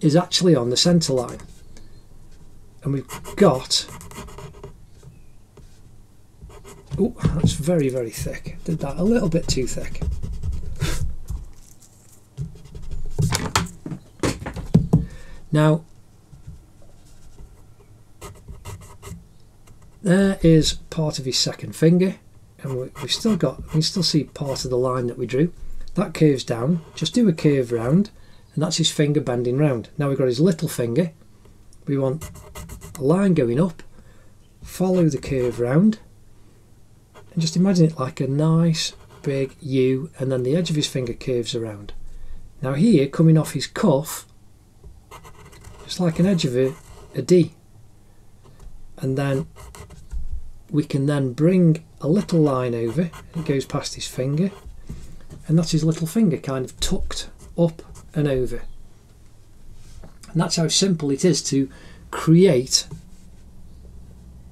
is actually on the centre line, and we've got, oh, that's very, very thick. Did that a little bit too thick. Now there is part of his second finger, and we can still see part of the line that we drew. That curves down, just do a curve round, and that's his finger bending round. Now we've got his little finger. We want a line going up, follow the curve round, and just imagine it like a nice big U, and then the edge of his finger curves around. Now here, coming off his cuff, just like an edge of a D, and then we can then bring a little line over, it goes past his finger, and that's his little finger kind of tucked up and over. And that's how simple it is to create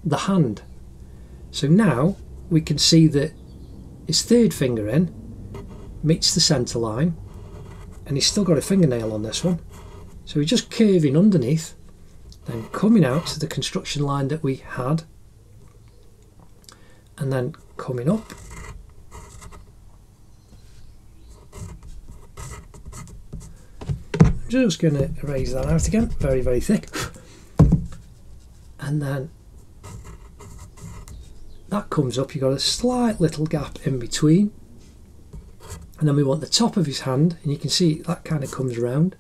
the hand. So now we can see that his third finger in meets the centre line, and he's still got a fingernail on this one. So we're just curving underneath, then coming out to the construction line that we had, and then coming up. I'm just going to erase that out again, very, very thick. And then that comes up, you've got a slight little gap in between. And then we want the top of his hand, and you can see that kind of comes around.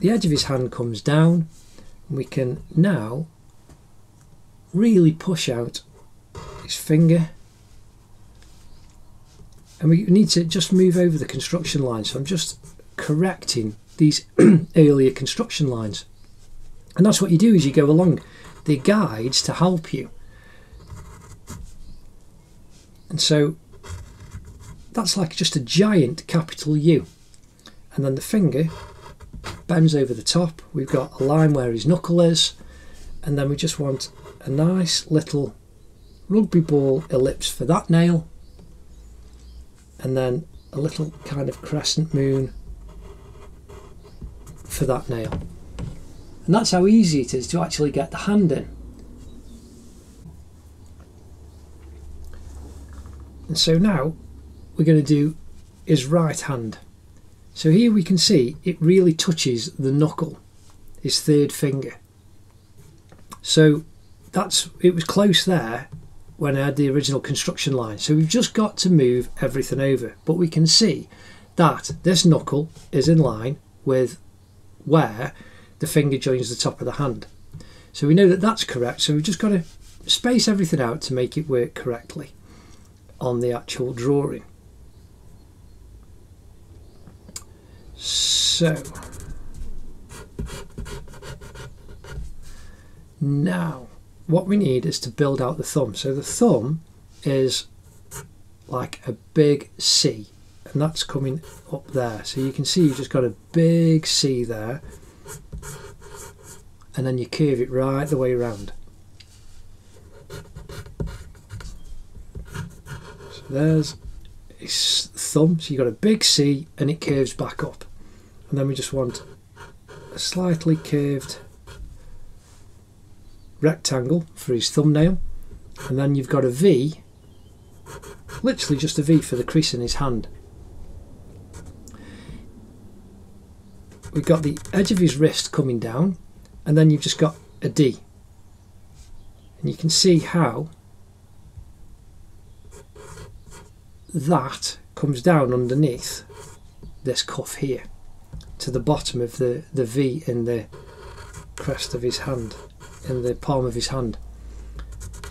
The edge of his hand comes down, and we can now really push out his finger. And we need to just move over the construction line, so I'm just correcting these earlier construction lines. And that's what you do as you go along. The guides to help you. And so that's like just a giant capital U. And then the finger bends over the top. We've got a line where his knuckle is. And then we just want a nice little rugby ball ellipse for that nail. And then a little kind of crescent moon for that nail. And that's how easy it is to actually get the hand in. And so now we're going to do his right hand. So here we can see it really touches the knuckle, his third finger. So it was close there when I had the original construction line. So we've just got to move everything over. But we can see that this knuckle is in line with where the finger joins the top of the hand. So we know that that's correct, so we've just got to space everything out to make it work correctly on the actual drawing. So now what we need is to build out the thumb. So the thumb is like a big C, and that's coming up there. So you can see you've just got a big C there, and then you curve it right the way around. So there's his thumb, so you've got a big C and it curves back up. And then we just want a slightly curved rectangle for his thumbnail. And then you've got a V, literally just a V for the crease in his hand. We've got the edge of his wrist coming down, and then you've just got a D. And you can see how that comes down underneath this cuff here to the bottom of the V in the crest of his hand, in the palm of his hand.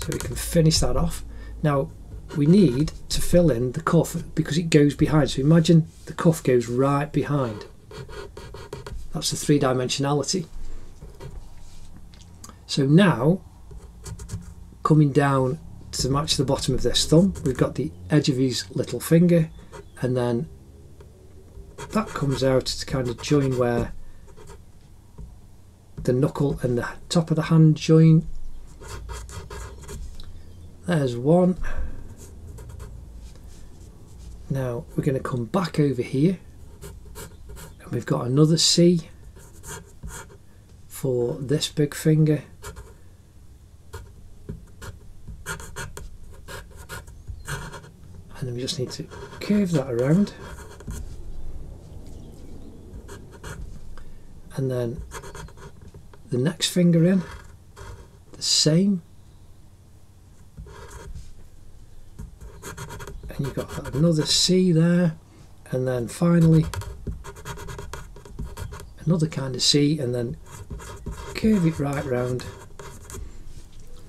So we can finish that off. Now we need to fill in the cuff because it goes behind. So imagine the cuff goes right behind. That's the three-dimensionality. So now, coming down to match the bottom of this thumb, we've got the edge of his little finger, and then that comes out to kind of join where the knuckle and the top of the hand join. There's one. Now we're going to come back over here, and we've got another C for this big finger. And then we just need to curve that around. And then the next finger in, the same. And you've got another C there. And then finally another kind of C, and then curve it right round.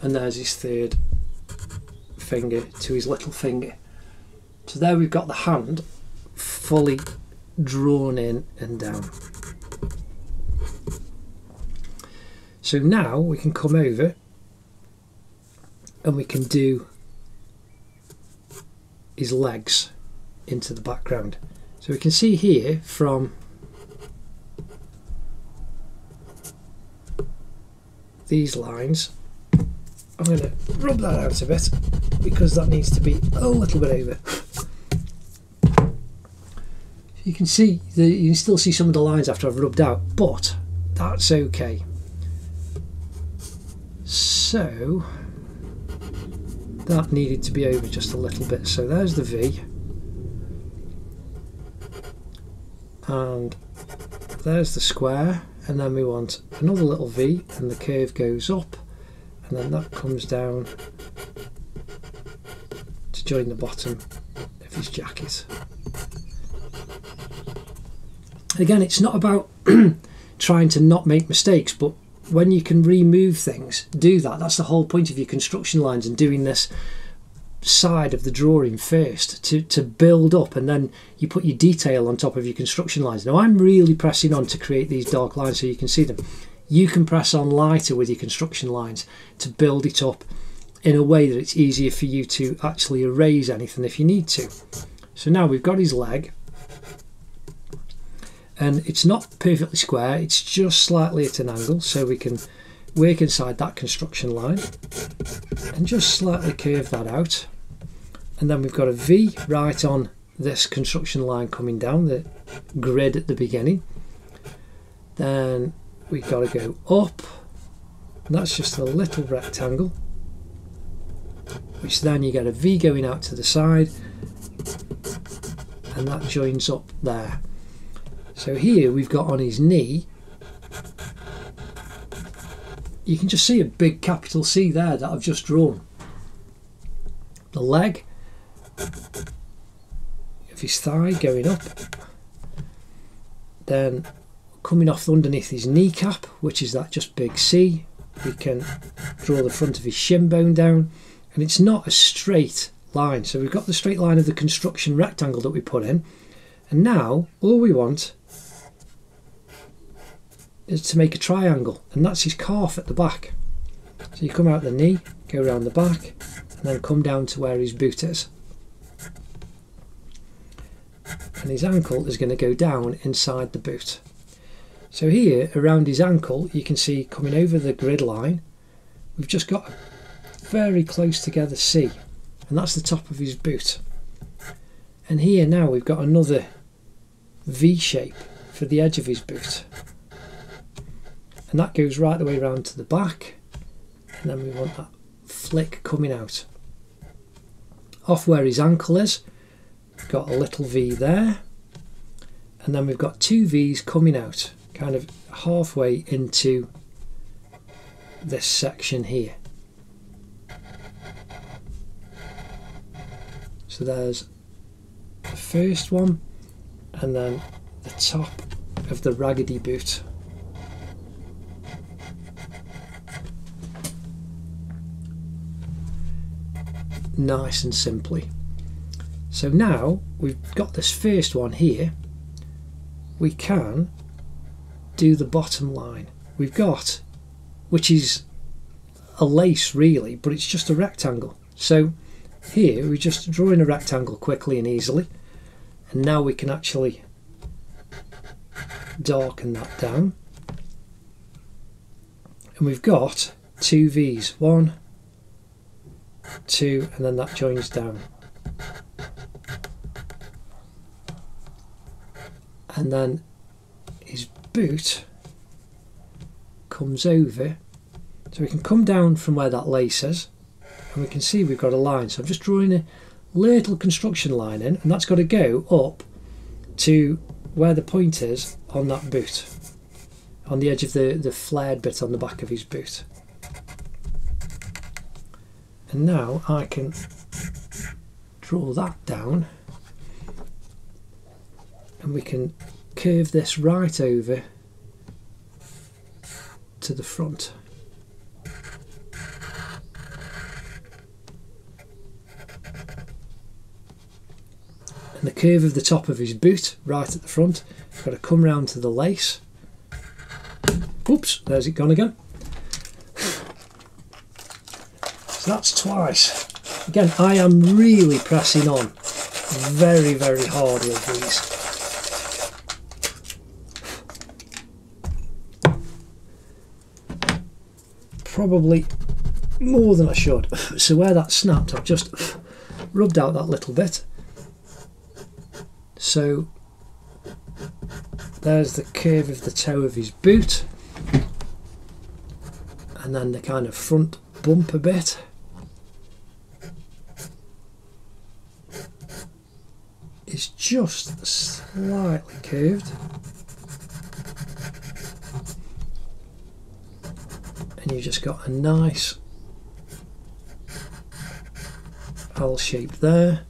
And there's his third finger to his little finger. So there we've got the hand fully drawn in and down. So now we can come over and we can do his legs into the background. So we can see here from these lines, I'm going to rub that out a bit because that needs to be a little bit over. You can see, you can still see some of the lines after I've rubbed out, but that's okay. So that needed to be over just a little bit. So there's the V, and there's the square, and then we want another little V, and the curve goes up, and then that comes down to join the bottom of his jacket. Again, it's not about trying to not make mistakes, but when you can remove things, do that. That's the whole point of your construction lines and doing this side of the drawing first to build up, and then you put your detail on top of your construction lines. Now I'm really pressing on to create these dark lines so you can see them. You can press on lighter with your construction lines to build it up in a way that it's easier for you to actually erase anything if you need to. So now we've got his leg, and it's not perfectly square, it's just slightly at an angle, so we can work inside that construction line and just slightly curve that out. And then we've got a V right on this construction line coming down, the grid at the beginning. Then we've got to go up, and that's just a little rectangle, which then you get a V going out to the side, and that joins up there. So here we've got on his knee, you can just see a big capital C there that I've just drawn. The leg of his thigh going up, then coming off underneath his kneecap, which is that just big C. We can draw the front of his shin bone down, and it's not a straight line. So we've got the straight line of the construction rectangle that we put in, and now all we want is to make a triangle, and that's his calf at the back. So you come out the knee, go around the back, and then come down to where his boot is. And his ankle is going to go down inside the boot. So here around his ankle you can see coming over the grid line we've just got a very close together C, and that's the top of his boot. And here now we've got another V shape for the edge of his boot, and that goes right the way around to the back, and then we want that flick coming out. Off where his ankle is, we've got a little V there, and then we've got two V's coming out, kind of halfway into this section here. So there's the first one, and then the top of the raggedy boot. Nice and simply. So now we've got this first one here, we can do the bottom line. We've got, which is a lace really, but it's just a rectangle. So here we're just drawing a rectangle quickly and easily, and now we can actually darken that down, and we've got two V's, 1, 2, and then that joins down, and then his boot comes over, so we can come down from where that lace is, and we can see we've got a line. So I'm just drawing a little construction line in, and that's got to go up to where the point is on that boot, on the edge of the flared bit on the back of his boot. And now I can draw that down, and we can curve this right over to the front. And the curve of the top of his boot right at the front, got to come round to the lace. Oops, there's it gone again. So that's twice. Again, I am really pressing on very, very hard with these. Probably more than I should. So where that snapped, I've just rubbed out that little bit. So there's the curve of the toe of his boot, and then the kind of front bumper bit. Is just slightly curved, and you've just got a nice L shape there,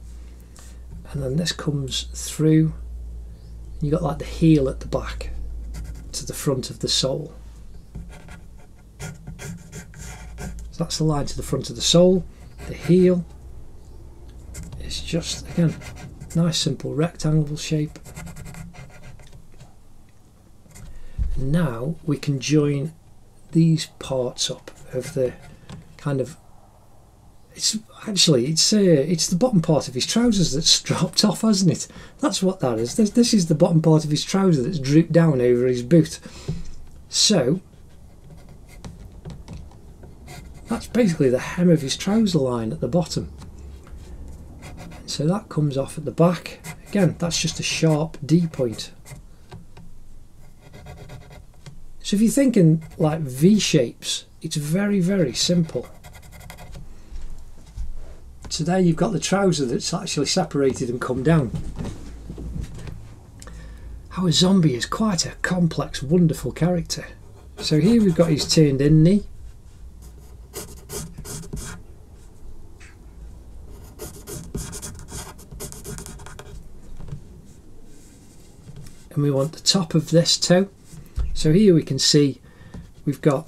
and then this comes through. You got like the heel at the back to the front of the sole. So that's the line to the front of the sole. The heel is just, again, nice simple rectangle shape. And now we can join these parts up of the kind of, it's the bottom part of his trousers that's dropped off, hasn't it? That's what that is. This is the bottom part of his trouser that's drooped down over his boot. So that's basically the hem of his trouser line at the bottom. So that comes off at the back. Again, that's just a sharp D point. So if you're thinking like V shapes, it's very, very simple. So there you've got the trouser that's actually separated and come down. Our zombie is quite a complex, wonderful character. So here we've got his turned in knee. And we want the top of this toe. So here we can see we've got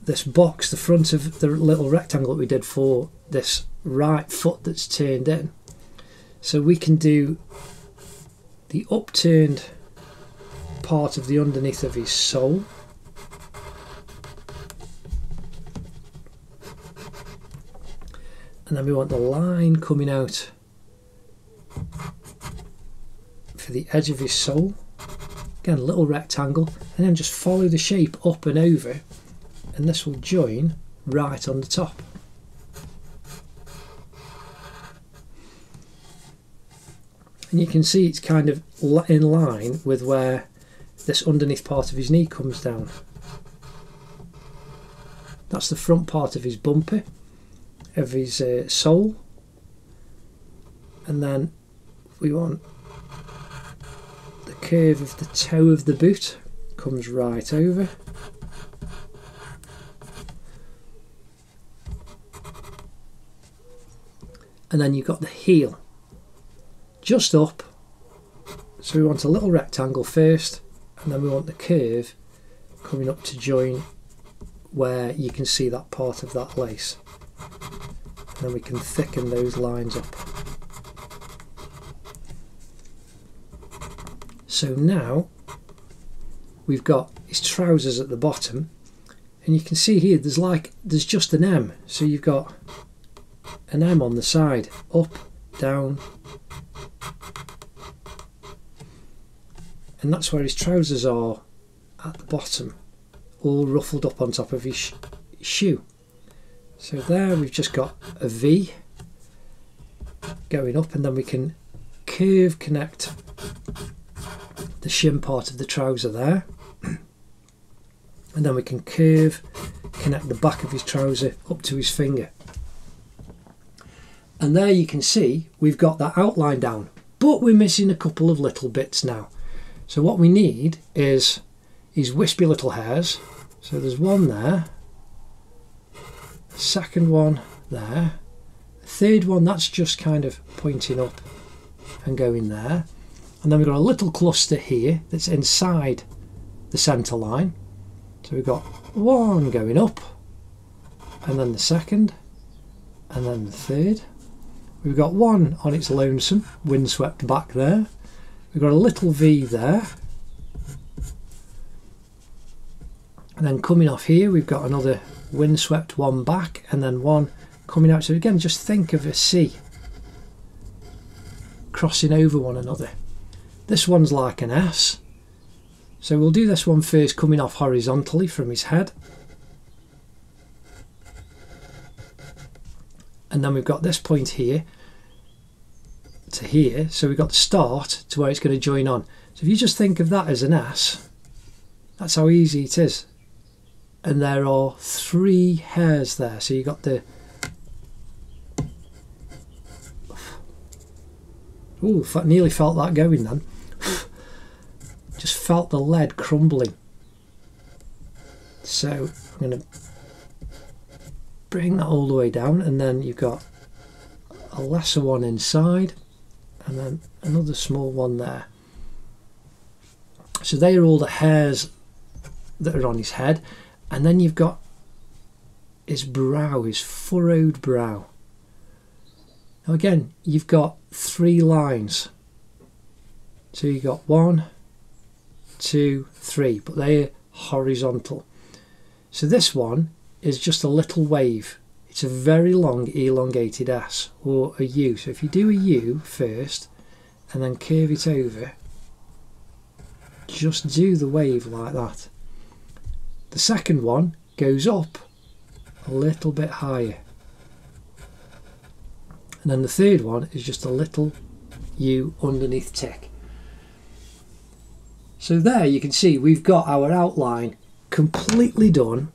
this box, the front of the little rectangle that we did for this right foot that's turned in. So we can do the upturned part of the underneath of his sole. And then we want the line coming out for the edge of his sole. Again, a little rectangle, and then just follow the shape up and over, and this will join right on the top. And you can see it's kind of in line with where this underneath part of his knee comes down. That's the front part of his bumper, of his sole. And then we want the curve of the toe of the boot comes right over. And then you've got the heel just up. So we want a little rectangle first, and then we want the curve coming up to join where you can see that part of that lace. And then we can thicken those lines up. So now we've got his trousers at the bottom, and you can see here there's just an M. So you've got an M on the side, up, down, and that's where his trousers are at the bottom, all ruffled up on top of his shoe. So there we've just got a V going up, and then we can curve connect the shim part of the trouser there, and then we can curve connect the back of his trouser up to his finger. And there you can see we've got that outline down, but we're missing a couple of little bits now. So what we need is his wispy little hairs. So there's one there, second one there, the third one that's just kind of pointing up and going there, and then we've got a little cluster here that's inside the centre line. So we've got one going up, and then the second, and then the third. We've got one on its lonesome, windswept back there. We've got a little V there. And then coming off here, we've got another windswept one back, and then one coming out. So again, just think of a C crossing over one another. This one's like an S. So we'll do this one first, coming off horizontally from his head. And then we've got this point here to here. So we've got the start to where it's going to join on. So if you just think of that as an S, that's how easy it is. And there are 3 hairs there. So you've got the... Ooh, nearly felt that going then. Just felt the lead crumbling. So I'm going to bring that all the way down, and then you've got a lesser one inside and then another small one there. So they are all the hairs that are on his head, and then you've got his brow, his furrowed brow. Now again, you've got 3 lines. So you've got 1, 2, 3, but they're horizontal. So this one is just a little wave. It's a very long elongated S, or a U. So if you do a U first and then curve it over, just do the wave like that. The second one goes up a little bit higher, and then the third one is just a little U underneath tick. So there you can see we've got our outline completely done,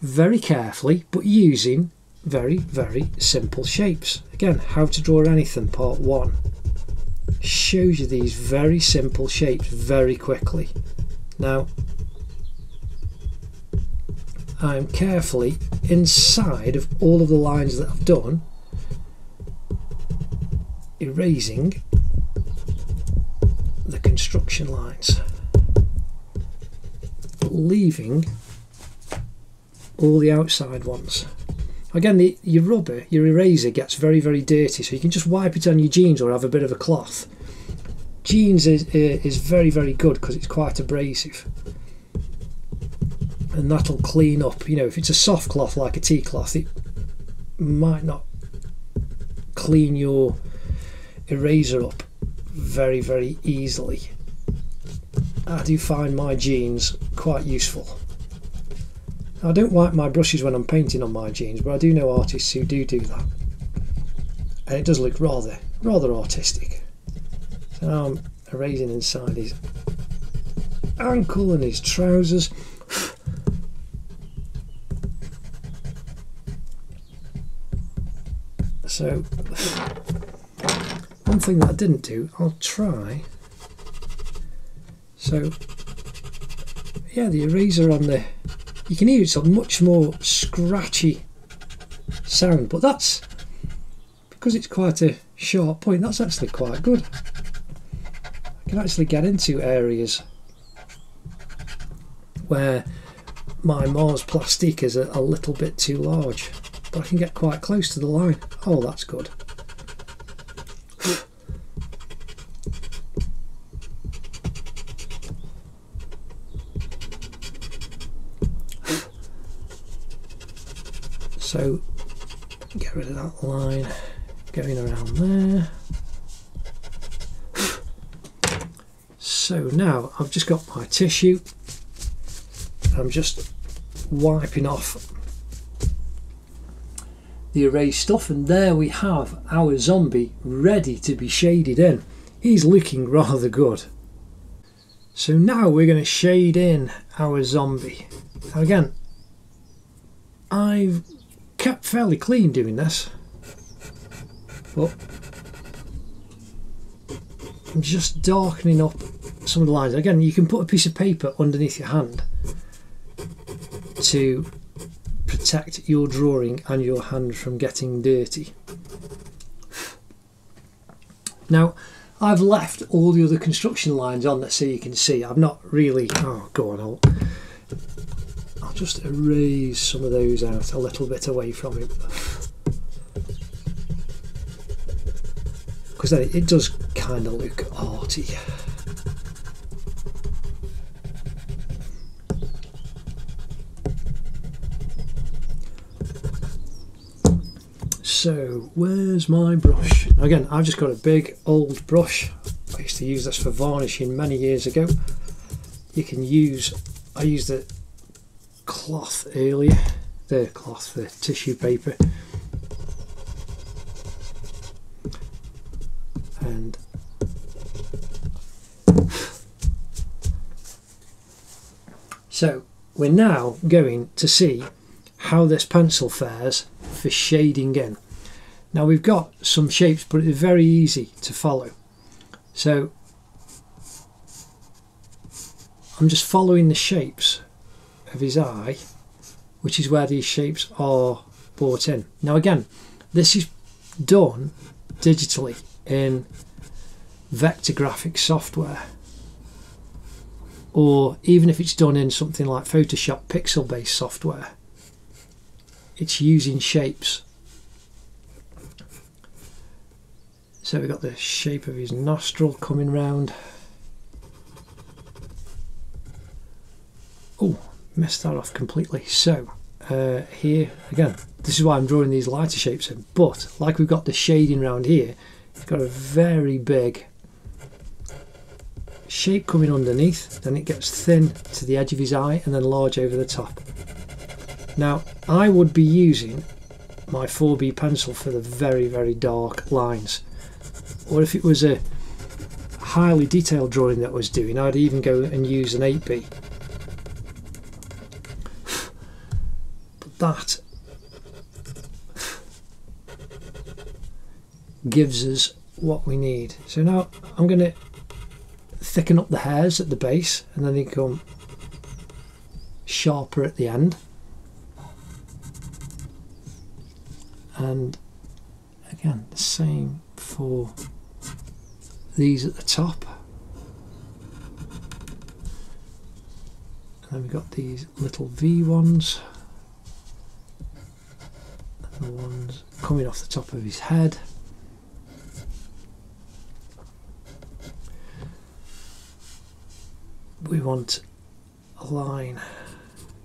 very carefully, but using very, very simple shapes. Again, how to draw anything, part 1 shows you these very simple shapes very quickly. Now I'm carefully inside of all of the lines that I've done erasing the construction lines, but leaving all the outside ones. Again, your rubber, your eraser gets very, very dirty, so you can just wipe it on your jeans or have a bit of a cloth. Jeans is very, very good because it's quite abrasive, and that'll clean up. You know, if it's a soft cloth like a tea cloth, it might not clean your eraser up very, very easily. I do find my jeans quite useful. I don't wipe my brushes when I'm painting on my jeans, but I do know artists who do that, and it does look rather artistic. So now I'm erasing inside his ankle and his trousers. So one thing that I didn't do, I'll try. So yeah, the eraser on the, you can hear it's a much more scratchy sound, but that's because it's quite a sharp point. That's actually quite good. I can actually get into areas where my Mars plastic is a little bit too large, but I can get quite close to the line. Oh, that's good. So get rid of that line going around there. So now I've just got my tissue. I'm just wiping off the erased stuff, and there we have our zombie ready to be shaded in. He's looking rather good. So now we're going to shade in our zombie. Now again, I've kept fairly clean doing this, but I'm just darkening up some of the lines. Again, you can put a piece of paper underneath your hand to protect your drawing and your hand from getting dirty. Now I've left all the other construction lines on there so you can see. I've not really, oh go on, I'll just erase some of those out a little bit away from it, because then it does kind of look arty. So where's my brush? Again, I've just got a big old brush. I used to use this for varnishing many years ago. You can use, I used the cloth earlier, the tissue paper. And so we're now going to see how this pencil fares for shading in. Now we've got some shapes, but it's very easy to follow. So I'm just following the shapes of his eye, which is where these shapes are brought in. Now again, this is done digitally in vector graphics software, or even if it's done in something like Photoshop pixel based software, it's using shapes. So we've got the shape of his nostril coming round. Oh, messed that off completely. So here again, this is why I'm drawing these lighter shapes in, but like we've got the shading round here, you've got a very big shape coming underneath, then it gets thin to the edge of his eye and then large over the top. Now I would be using my 4B pencil for the very, very dark lines, or if it was a highly detailed drawing that I was doing, I'd even go and use an 8B. But that gives us what we need. So now I'm going to thicken up the hairs at the base, and then they become sharper at the end. And again, the same for these at the top. And then we've got these little V ones, and the ones coming off the top of his head. We want a line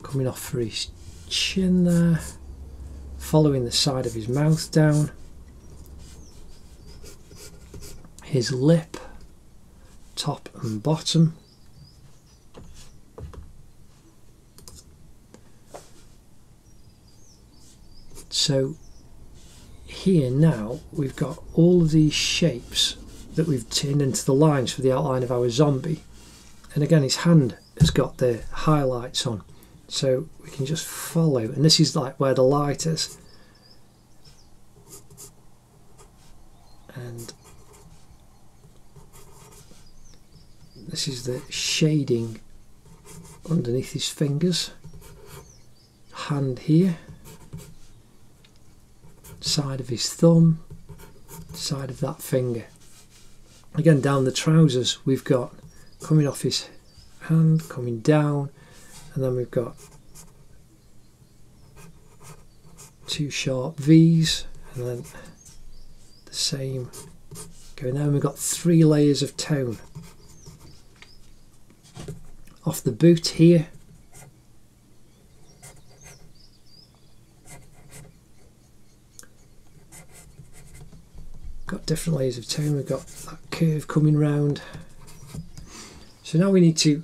coming off for his chin there, following the side of his mouth down, his lip, top and bottom. So here now we've got all of these shapes that we've turned into the lines for the outline of our zombie. And again, his hand has got the highlights on, so we can just follow, and this is like where the light is, and this is the shading underneath his fingers, hand here, side of his thumb, side of that finger. Again, down the trousers we've got coming off his hand, coming down, and then we've got two sharp V's, and then the same going down. We've got 3 layers of tone. Off the boot here, got different layers of tone. We've got that curve coming round. So now we need to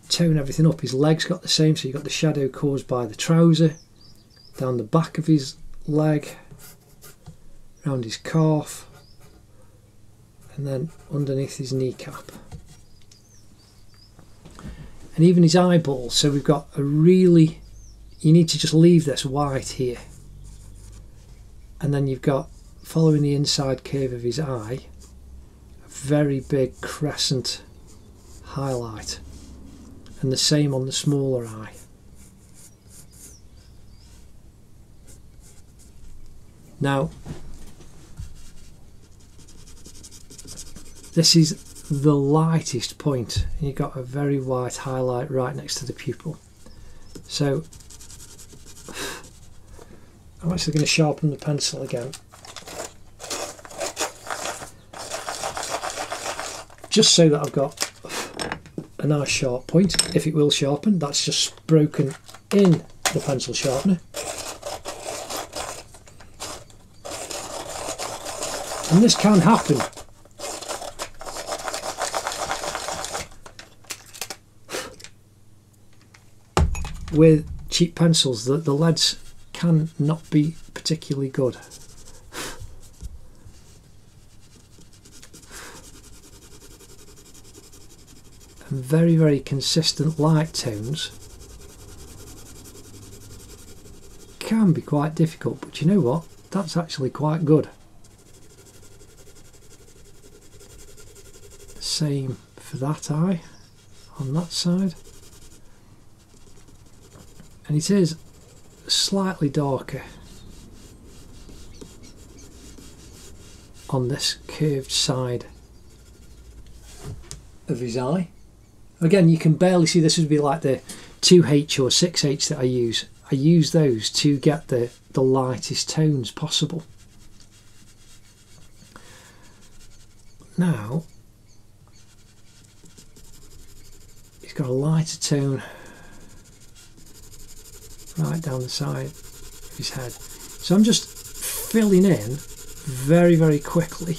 tone everything up. His legs got the same, so you've got the shadow caused by the trouser, down the back of his leg, around his calf, and then underneath his kneecap. And even his eyeballs, so we've got a really, you need to just leave this white here. And then you've got, following the inside curve of his eye, a very big crescent highlight, and the same on the smaller eye. Now this is the lightest point, and you've got a very white highlight right next to the pupil. So I'm actually going to sharpen the pencil again, just so that I've got a nice sharp point. If it will sharpen, that's just broken in the pencil sharpener. And this can happen. With cheap pencils, the leads can not be particularly good. and very, very consistent light tones can be quite difficult, but you know what? That's actually quite good. Same for that eye on that side. And it is slightly darker on this curved side of his eye. Again, you can barely see, this would be like the 2H or 6H that I use. I use those to get the lightest tones possible. Now, he's got a lighter tone right down the side of his head. So I'm just filling in very, very quickly.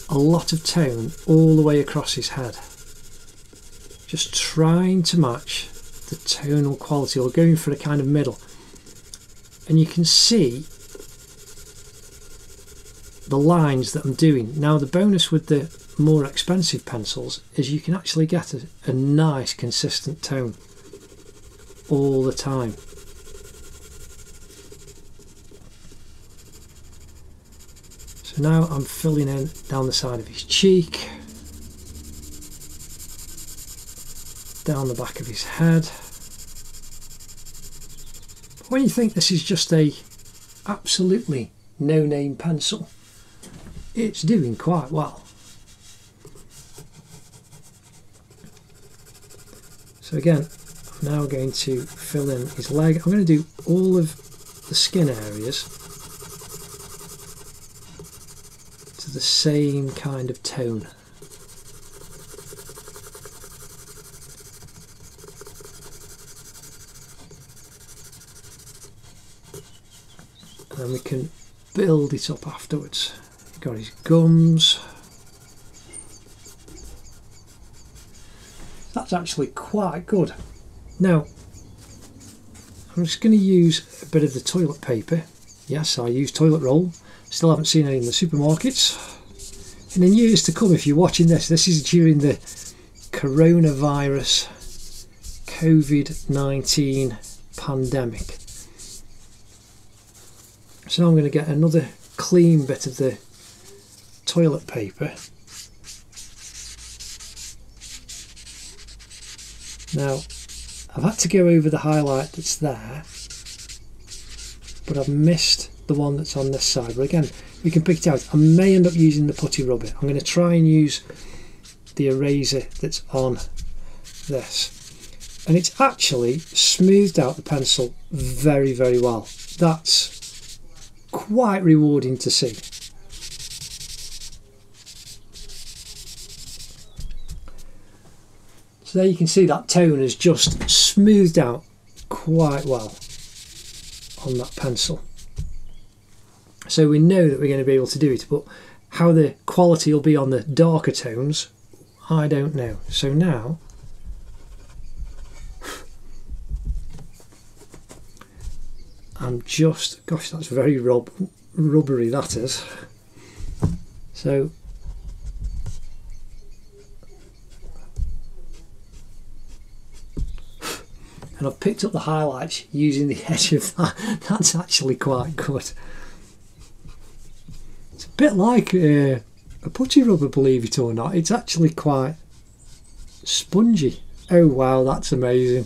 A lot of tone all the way across his head. Just trying to match the tonal quality, or going for a kind of middle. And you can see the lines that I'm doing. Now the bonus with the more expensive pencils is you can actually get a nice consistent tone all the time. So now I'm filling in down the side of his cheek, down the back of his head. When you think this is just a absolutely no-name pencil, it's doing quite well. So again, I'm now going to fill in his leg. I'm going to do all of the skin areas to the same kind of tone. And then we can build it up afterwards. He's got his gums. That's actually quite good. Now, I'm just going to use a bit of the toilet paper. Yes, I use toilet roll. Still haven't seen any in the supermarkets. And in years to come, if you're watching this, this is during the coronavirus COVID-19 pandemic. So now I'm going to get another clean bit of the toilet paper. Now, I've had to go over the highlight that's there, but I've missed the one that's on this side. But again, we can pick it out. I may end up using the putty rubber. I'm going to try and use the eraser that's on this. And it's actually smoothed out the pencil very, very well. That's quite rewarding to see. So there you can see that tone has just smoothed out quite well on that pencil. So we know that we're going to be able to do it, but how the quality will be on the darker tones, I don't know. So now I'm just, gosh, that's very rubbery, that is. So and I've picked up the highlights using the edge of that. That's actually quite good. It's a bit like a putty rubber, believe it or not. It's actually quite spongy. Oh wow, that's amazing.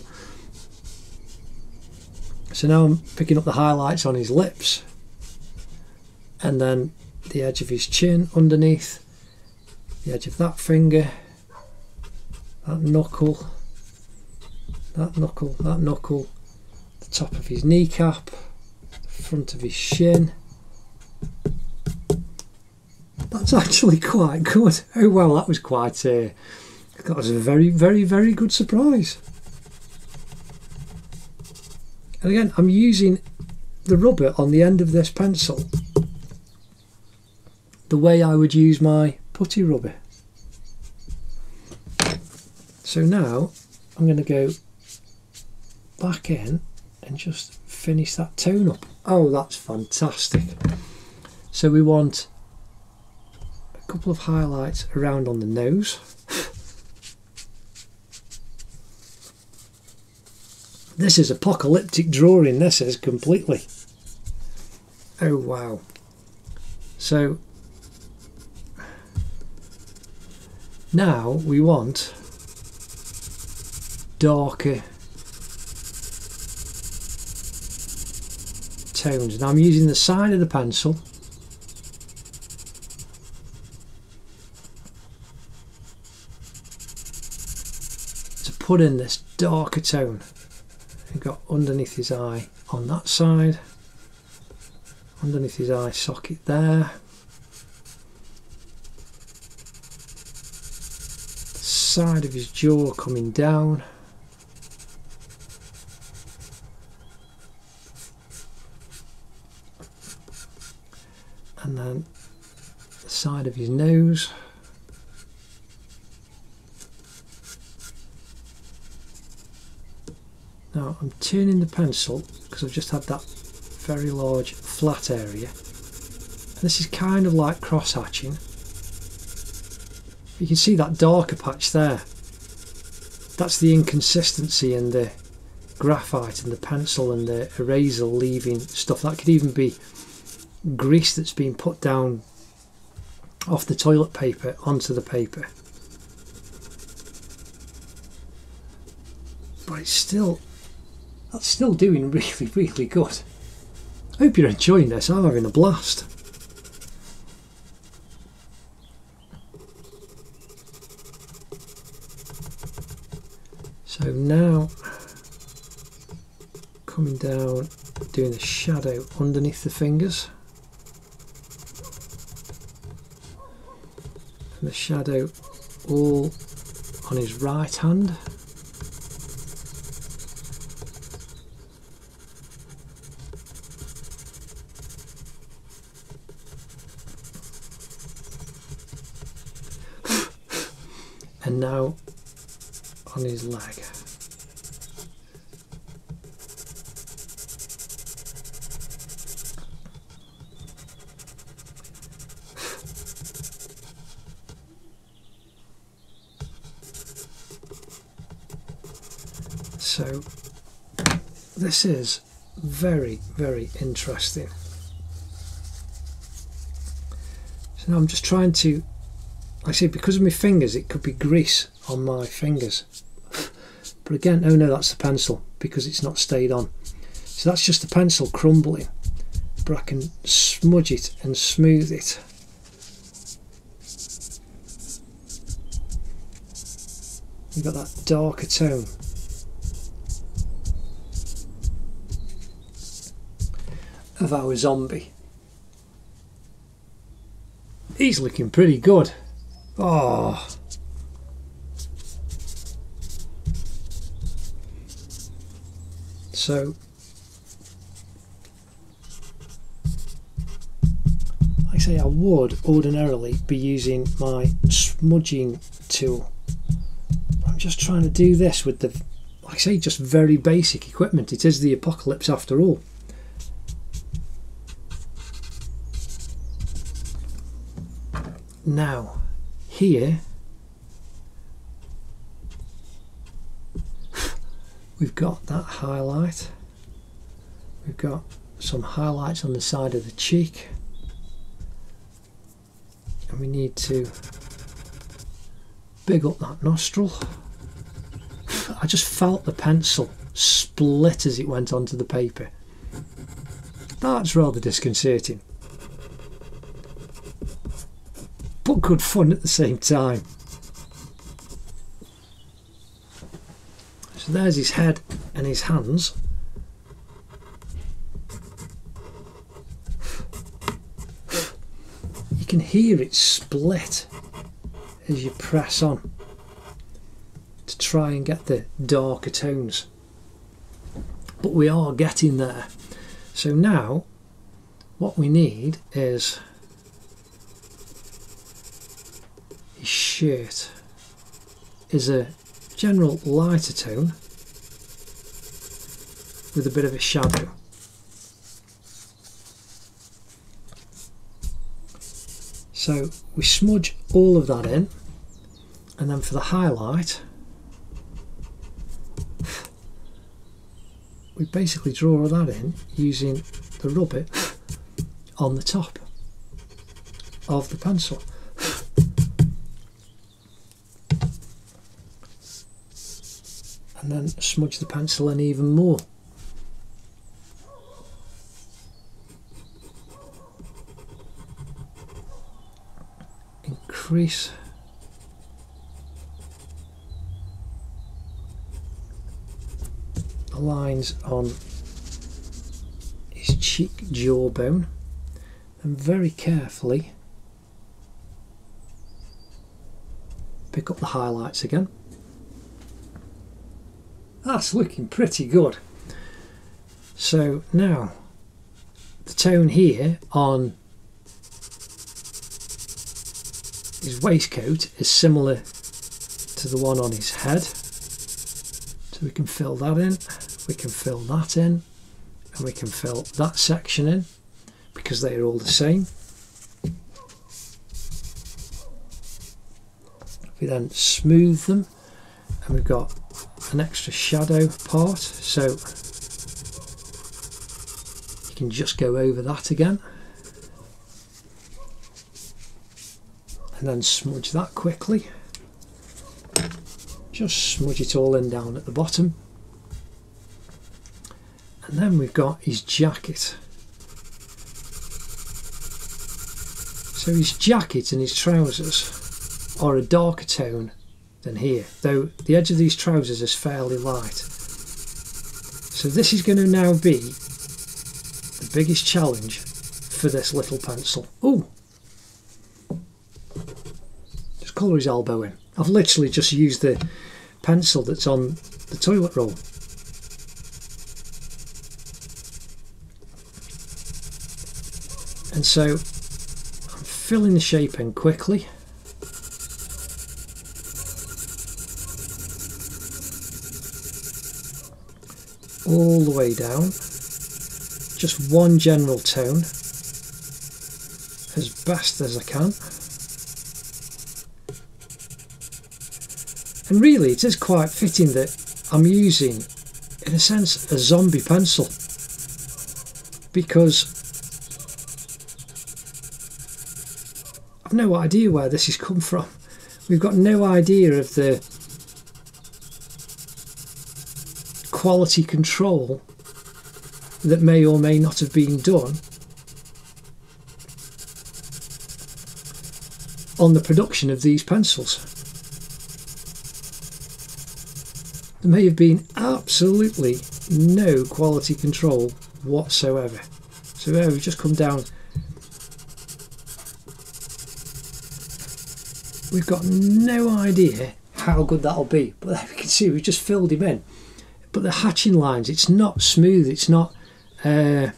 So now I'm picking up the highlights on his lips, and then the edge of his chin underneath, the edge of that finger, that knuckle, that knuckle, that knuckle, the top of his kneecap, the front of his shin. That's actually quite good. Oh well, that was quite that was a very, very, very good surprise. And again, I'm using the rubber on the end of this pencil the way I would use my putty rubber. So now I'm going to go back in and just finish that tone up. Oh, that's fantastic. So we want a couple of highlights around on the nose. This is apocalyptic drawing, this is completely. Oh wow. So now we want darker tones. Now I'm using the side of the pencil to put in this darker tone. We've got underneath his eye on that side, underneath his eye socket there, side of his jaw coming down, and then the side of his nose. Now I'm turning the pencil because I've just had that very large flat area. And this is kind of like cross hatching. You can see that darker patch there. That's the inconsistency in the graphite and the pencil and the eraser leaving stuff. That could even be grease that's been put down off the toilet paper onto the paper. But it's still, that's still doing really, really good. I hope you're enjoying this. I'm having a blast. So now coming down, doing a shadow underneath the fingers, and the shadow all on his right hand. And now on his leg. So this is very, very interesting. So now I'm just trying to, like I say, because of my fingers, it could be grease on my fingers. But again, oh no, that's the pencil because it's not stayed on. So that's just the pencil crumbling. But I can smudge it and smooth it. You've got that darker tone. Of our zombie. He's looking pretty good. Oh. So like I say, I would ordinarily be using my smudging tool. I'm just trying to do this with the, like I say, just very basic equipment. It is the apocalypse after all. Now here we've got that highlight, we've got some highlights on the side of the cheek, and we need to big up that nostril. I just felt the pencil split as it went onto the paper. That's rather disconcerting, but good fun at the same time. So there's his head and his hands. You can hear it split as you press on to try and get the darker tones, but we are getting there. So now what we need is his shirt is a general lighter tone with a bit of a shadow. So we smudge all of that in, and then for the highlight we basically draw that in using the rub-it on the top of the pencil. And then smudge the pencil in even more. Increase the lines on his cheek jawbone, and very carefully pick up the highlights again. That's looking pretty good. So now the tone here on his waistcoat is similar to the one on his head, so we can fill that in, we can fill that in, and we can fill that section in because they are all the same. We then smooth them, and we've got an extra shadow part, so you can just go over that again and then smudge that quickly. Just smudge it all in down at the bottom. And then we've got his jacket. So his jacket and his trousers are a darker tone than here, though the edge of these trousers is fairly light. So this is going to now be the biggest challenge for this little pencil. Oh, just colour his elbow in. I've literally just used the pencil that's on the toilet roll. And so I'm filling the shape in quickly. All the way down, just one general tone as best as I can. And really it is quite fitting that I'm using, in a sense, a zombie pencil, because I've no idea where this has come from. We've got no idea of the quality control that may or may not have been done on the production of these pencils. There may have been absolutely no quality control whatsoever. So there we've just come down. We've got no idea how good that'll be, but there we can see we've just filled him in. But the hatching lines, it's not smooth, it's not as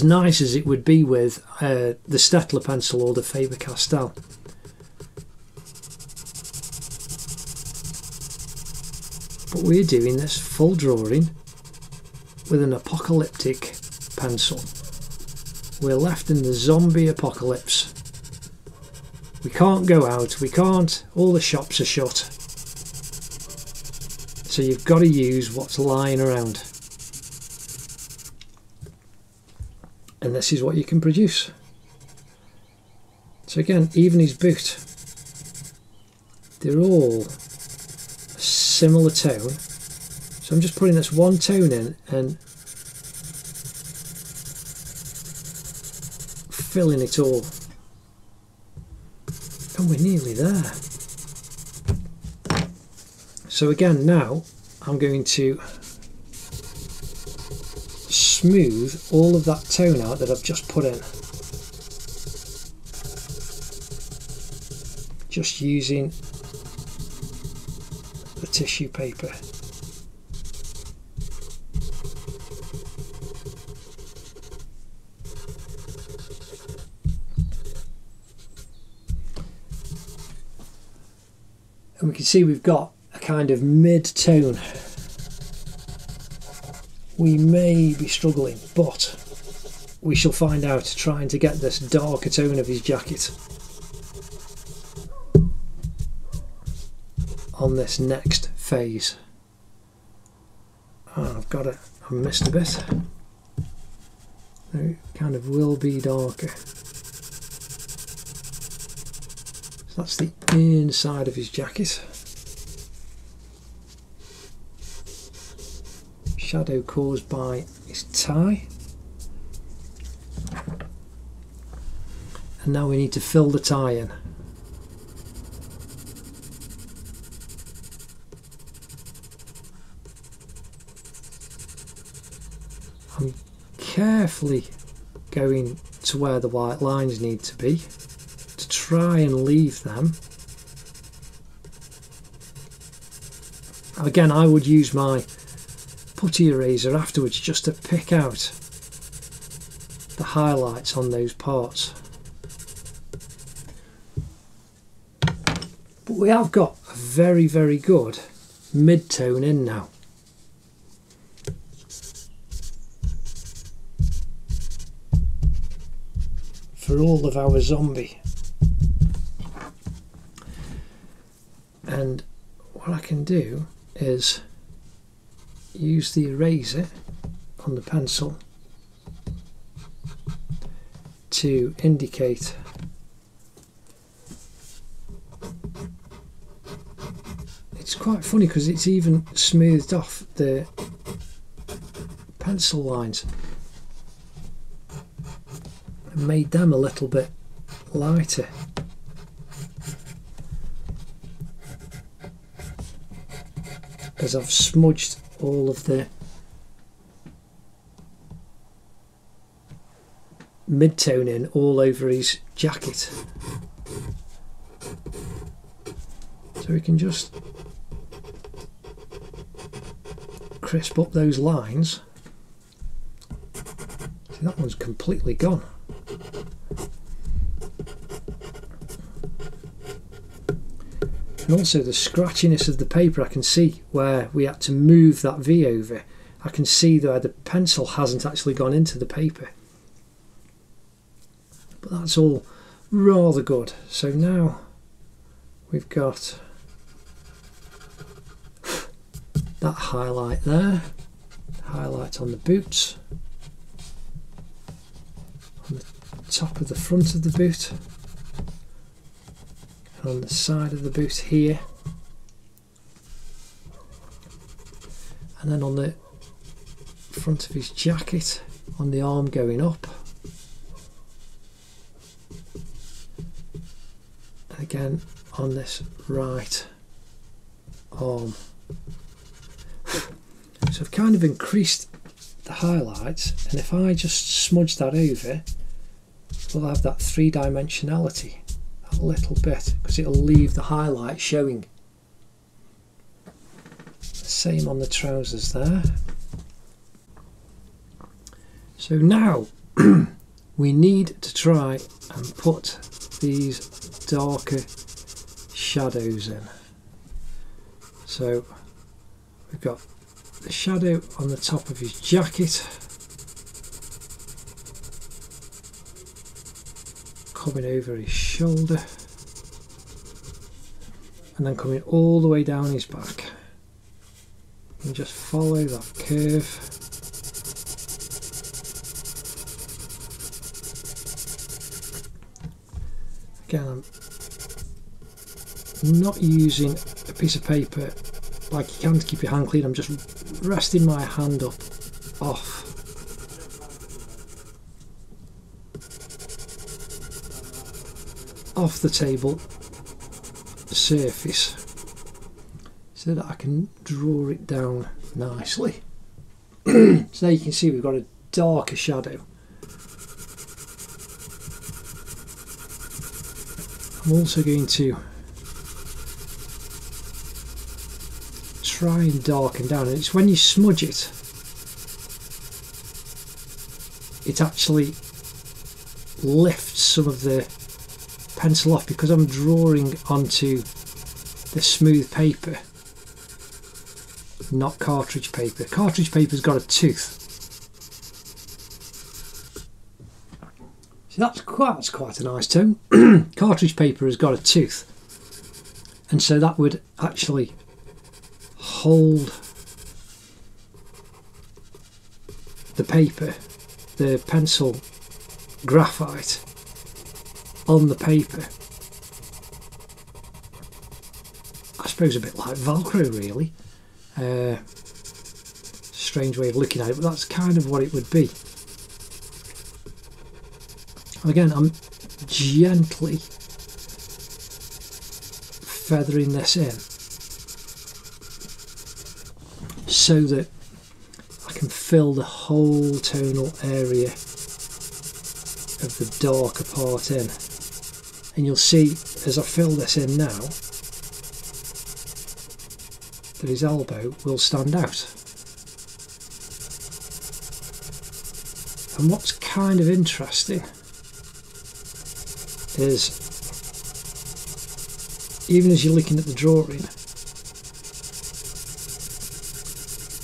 nice as it would be with the Staedtler pencil or the Faber-Castell. But we're doing this full drawing with an apocalyptic pencil. We're left in the zombie apocalypse. We can't go out, we can't, all the shops are shut. So you've got to use what's lying around. And this is what you can produce. So again, even his boot, they're all a similar tone. So I'm just putting this one tone in and filling it all. And we're nearly there. So again, now I'm going to smooth all of that tone out that I've just put in, just using the tissue paper. And we can see we've got a kind of mid-tone. We may be struggling, but we shall find out, trying to get this darker tone of his jacket on this next phase. Oh, I've got it, I missed a bit. It kind of will be darker. So that's the inside of his jacket. Shadow caused by his tie. And now we need to fill the tie in. I'm carefully going to where the white lines need to be to try and leave them. Again, I would use my putty eraser afterwards just to pick out the highlights on those parts. But we have got a very, very good mid-tone in now. For all of our zombie. And what I can do is use the eraser on the pencil to indicate it's quite funny because it's even smoothed off the pencil lines and made them a little bit lighter. As I've smudged all of the mid-tone in all over his jacket. So we can just crisp up those lines. See, that one's completely gone. And also the scratchiness of the paper, I can see where we had to move that V over. I can see where the pencil hasn't actually gone into the paper. But that's all rather good. So now we've got that highlight there, highlight on the boots, on the top of the front of the boot, on the side of the boot here, and then on the front of his jacket, on the arm going up, and again on this right arm. So I've kind of increased the highlights, and if I just smudge that over, we'll have that three-dimensionality a little bit, because it'll leave the highlight showing. Same on the trousers there. So now we need to try and put these darker shadows in. So we've got the shadow on the top of his jacket, coming over his shoulder, and then coming all the way down his back, and just follow that curve. Again, I'm not using a piece of paper like you can to keep your hand clean. I'm just resting my hand up off the table surface so that I can draw it down nicely. So now you can see we've got a darker shadow. I'm also going to try and darken down, and it's when you smudge it, it actually lifts some of the pencil off, because I'm drawing onto the smooth paper, not cartridge paper. Cartridge paper's got a tooth, that's quite a nice tone. Cartridge paper has got a tooth, and so that would actually hold the paper, the pencil graphite on the paper. I suppose a bit like Velcro, really. Strange way of looking at it, but that's kind of what it would be. Again, I'm gently feathering this in so that I can fill the whole tonal area of the darker part in. And you'll see as I fill this in now that his elbow will stand out. And what's kind of interesting is, even as you're looking at the drawing,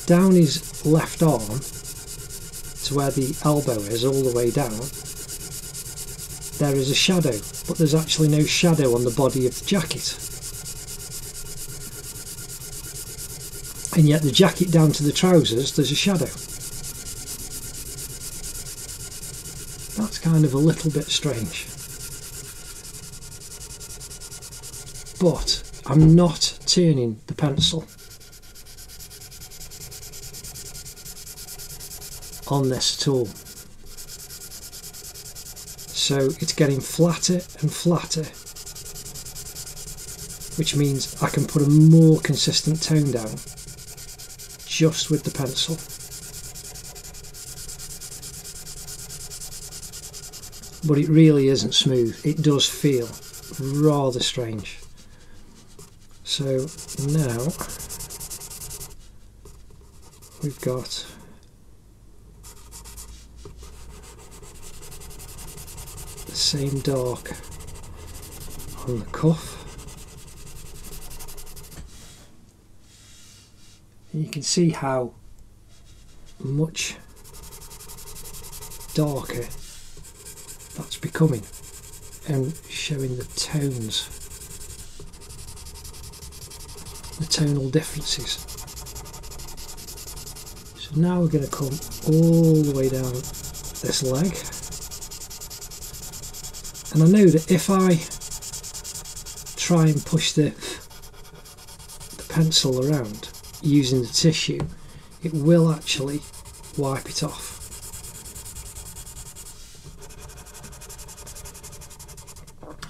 down his left arm to where the elbow is, all the way down, there is a shadow, but there's actually no shadow on the body of the jacket. And yet the jacket down to the trousers, there's a shadow. That's kind of a little bit strange. But I'm not turning the pencil on this at all. So it's getting flatter and flatter, which means I can put a more consistent tone down just with the pencil. But it really isn't smooth. It does feel rather strange. So now we've got the same dark on the cuff. And you can see how much darker that's becoming and showing the tones, the tonal differences. So now we're going to come all the way down this leg, and I know that if I try and push the pencil around using the tissue, it will actually wipe it off.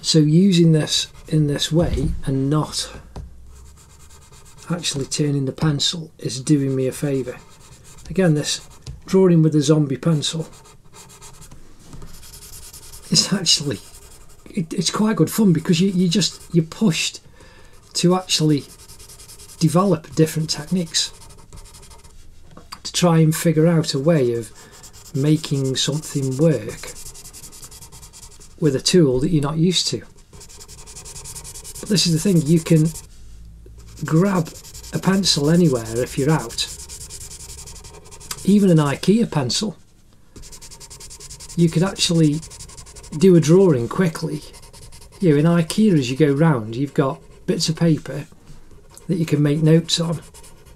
So using this in this way and not actually turning the pencil is doing me a favour. Again, this drawing with a zombie pencil is actually, it's quite good fun, because you're pushed to actually develop different techniques to try and figure out a way of making something work with a tool that you're not used to. But this is the thing, you can grab a pencil anywhere if you're out. Even an IKEA pencil. You could actually do a drawing quickly. You know, in IKEA, as you go round, you've got bits of paper that you can make notes on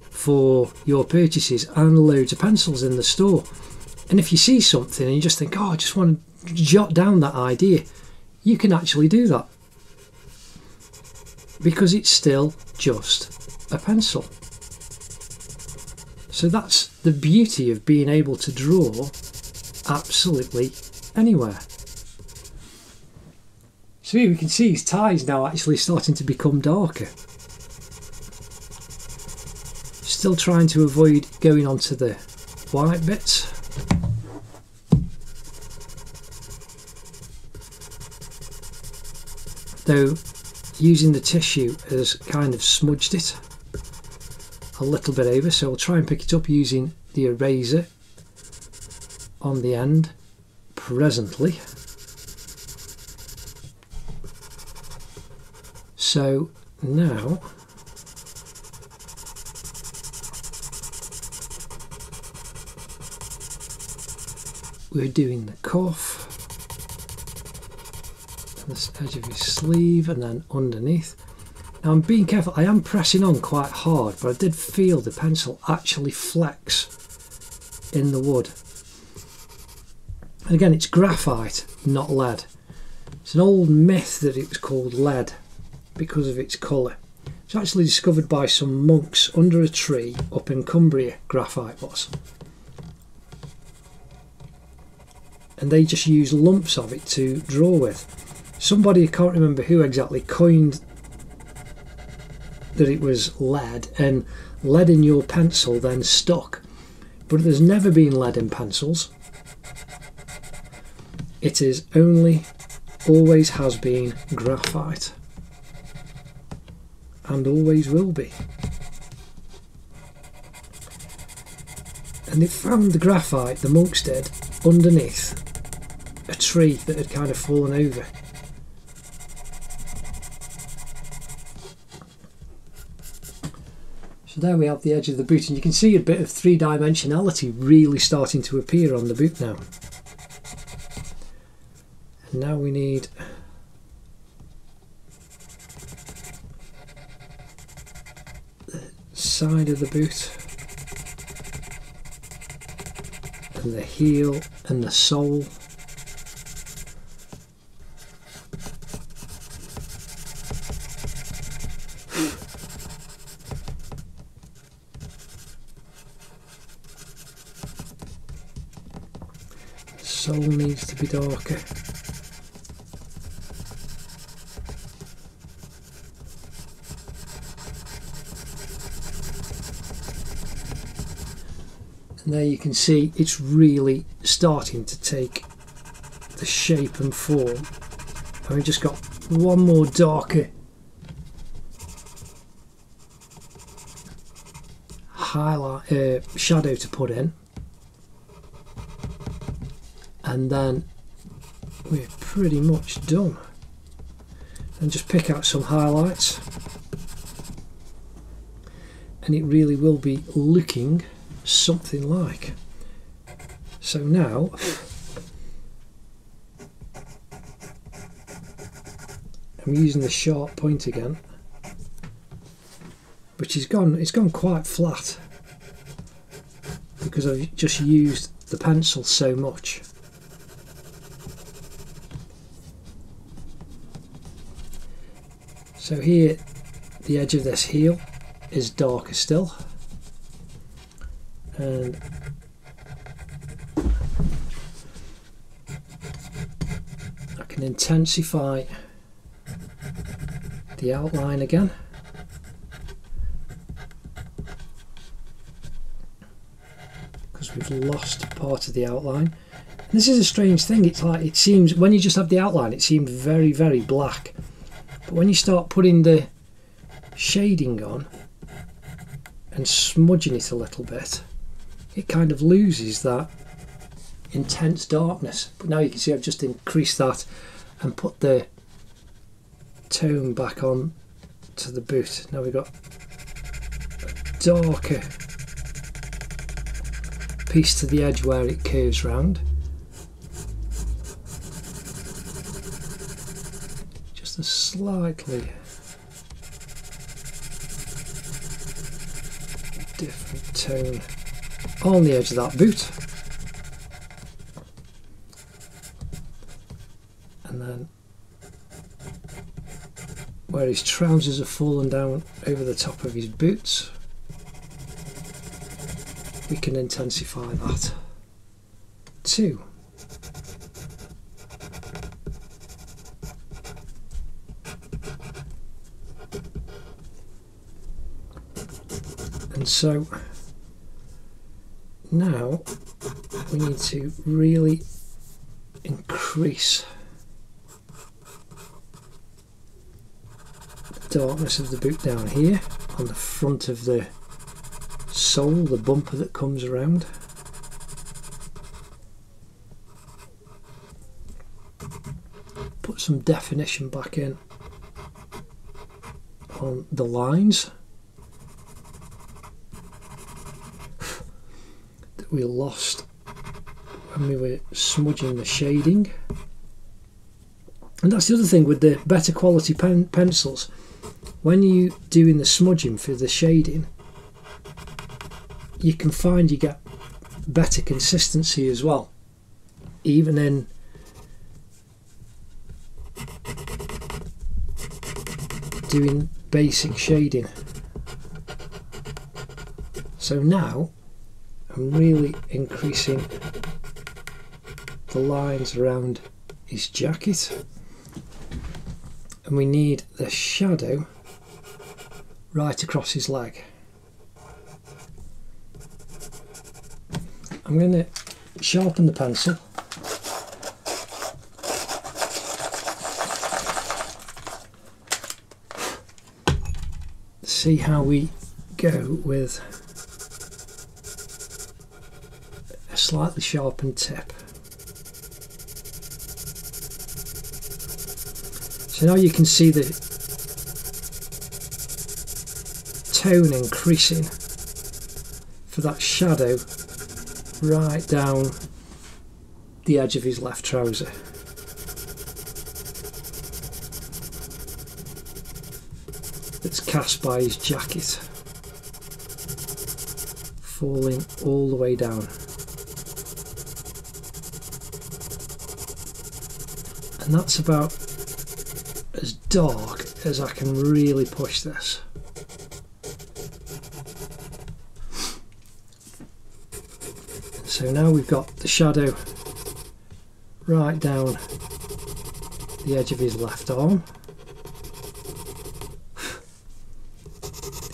for your purchases, and loads of pencils in the store. And if you see something and you just think, oh, I just want to jot down that idea, you can actually do that, because it's still just a pencil. So that's the beauty of being able to draw absolutely anywhere. So here we can see his tie is now actually starting to become darker. Still trying to avoid going onto the white bits. Though using the tissue has kind of smudged it a little bit over, so I'll try and pick it up using the eraser on the end presently. So now we're doing the cuff. this edge of his sleeve and then underneath. Now I'm being careful, I am pressing on quite hard, but I did feel the pencil actually flex in the wood. And again, it's graphite, not lead. It's an old myth that it was called lead because of its colour. It's actually discovered by some monks under a tree up in Cumbria, graphite was. And they just used lumps of it to draw with. Somebody, I can't remember who exactly, coined that it was lead, and lead in your pencil then stuck. But there's never been lead in pencils. It is only, always has been, graphite. And always will be. And they found the graphite, the monks did, underneath a tree that had kind of fallen over. So there we have the edge of the boot, and you can see a bit of three-dimensionality really starting to appear on the boot now. And now we need the side of the boot and the heel and the sole. Sole needs to be darker. And there you can see it's really starting to take the shape and form. And we've just got one more darker highlight, shadow to put in. And then we're pretty much done. And just pick out some highlights, and it really will be looking something like. So now I'm using the sharp point again, which is gone, it's gone quite flat because I've just used the pencil so much. So here, the edge of this heel is darker still, and I can intensify the outline again. Because we've lost part of the outline. And this is a strange thing, it's like, it seems, when you just have the outline, it seems very, very black. But when you start putting the shading on and smudging it a little bit, it kind of loses that intense darkness. But now you can see I've just increased that and put the tone back on to the boot. Now we've got a darker piece to the edge where it curves round. A slightly different tone on the edge of that boot, and then where his trousers have fallen down over the top of his boots, we can intensify that too. And so now we need to really increase the darkness of the boot down here on the front of the sole, the bumper that comes around. Put some definition back in on the lines that we lost when we were smudging the shading. And that's the other thing with the better quality pencils. When you doing the smudging for the shading, you can find you get better consistency as well, even in doing basic shading. So now I'm really increasing the lines around his jacket, and we need the shadow right across his leg. I'm going to sharpen the pencil. See how we go with a slightly sharpened tip. So now you can see the tone increasing for that shadow right down the edge of his left trouser. That's cast by his jacket, falling all the way down. And that's about as dark as I can really push this. So now we've got the shadow right down the edge of his left arm,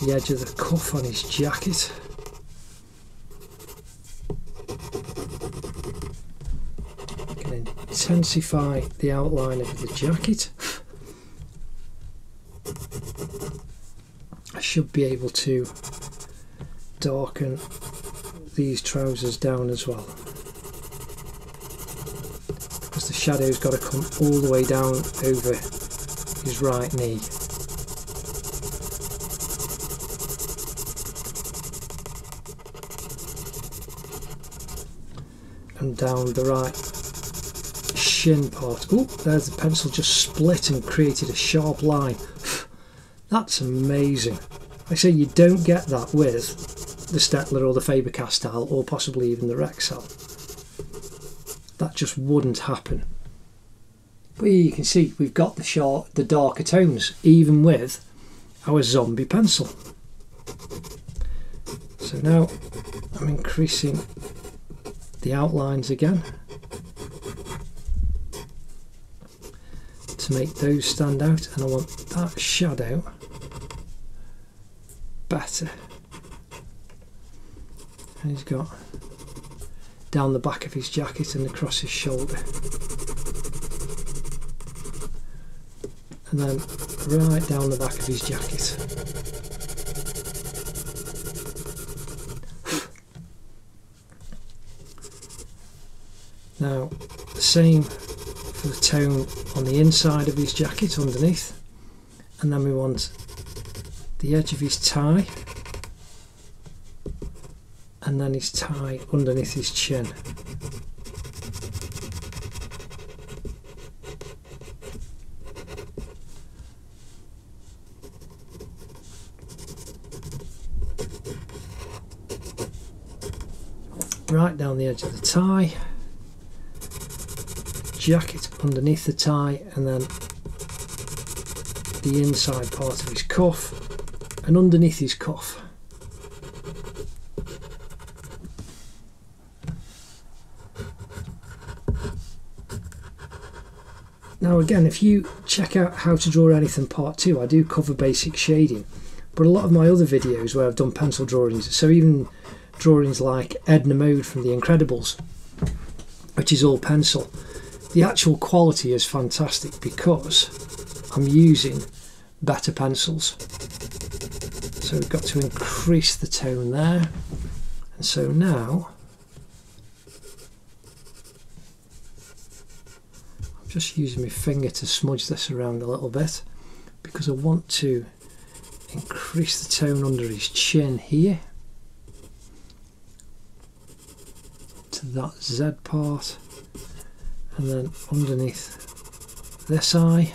the edge of the cuff on his jacket, can intensify the outline of the jacket. I should be able to darken these trousers down as well, because the shadow's got to come all the way down over his right knee. And down the right shin part. Oh, there's the pencil just split and created a sharp line. That's amazing. Like I say, you don't get that with the Staedtler or the Faber-Castell or possibly even the Rexel. That just wouldn't happen. But here you can see we've got the darker tones even with our zombie pencil. So now I'm increasing the outlines again to make those stand out, and I want that shadow better. And he's got down the back of his jacket and across his shoulder, and then right down the back of his jacket. Now the same for the tone on the inside of his jacket underneath, and then we want the edge of his tie, and then his tie underneath his chin. Right down the edge of the tie, jacket underneath the tie, and then the inside part of his cuff and underneath his cuff. Now again, if you check out How to Draw Anything Part 2, I do cover basic shading, but a lot of my other videos where I've done pencil drawings, so even drawings like Edna Mode from The Incredibles, which is all pencil, the actual quality is fantastic because I'm using better pencils. So we've got to increase the tone there, and so now I'm just using my finger to smudge this around a little bit because I want to increase the tone under his chin here to that Z part, and then underneath this eye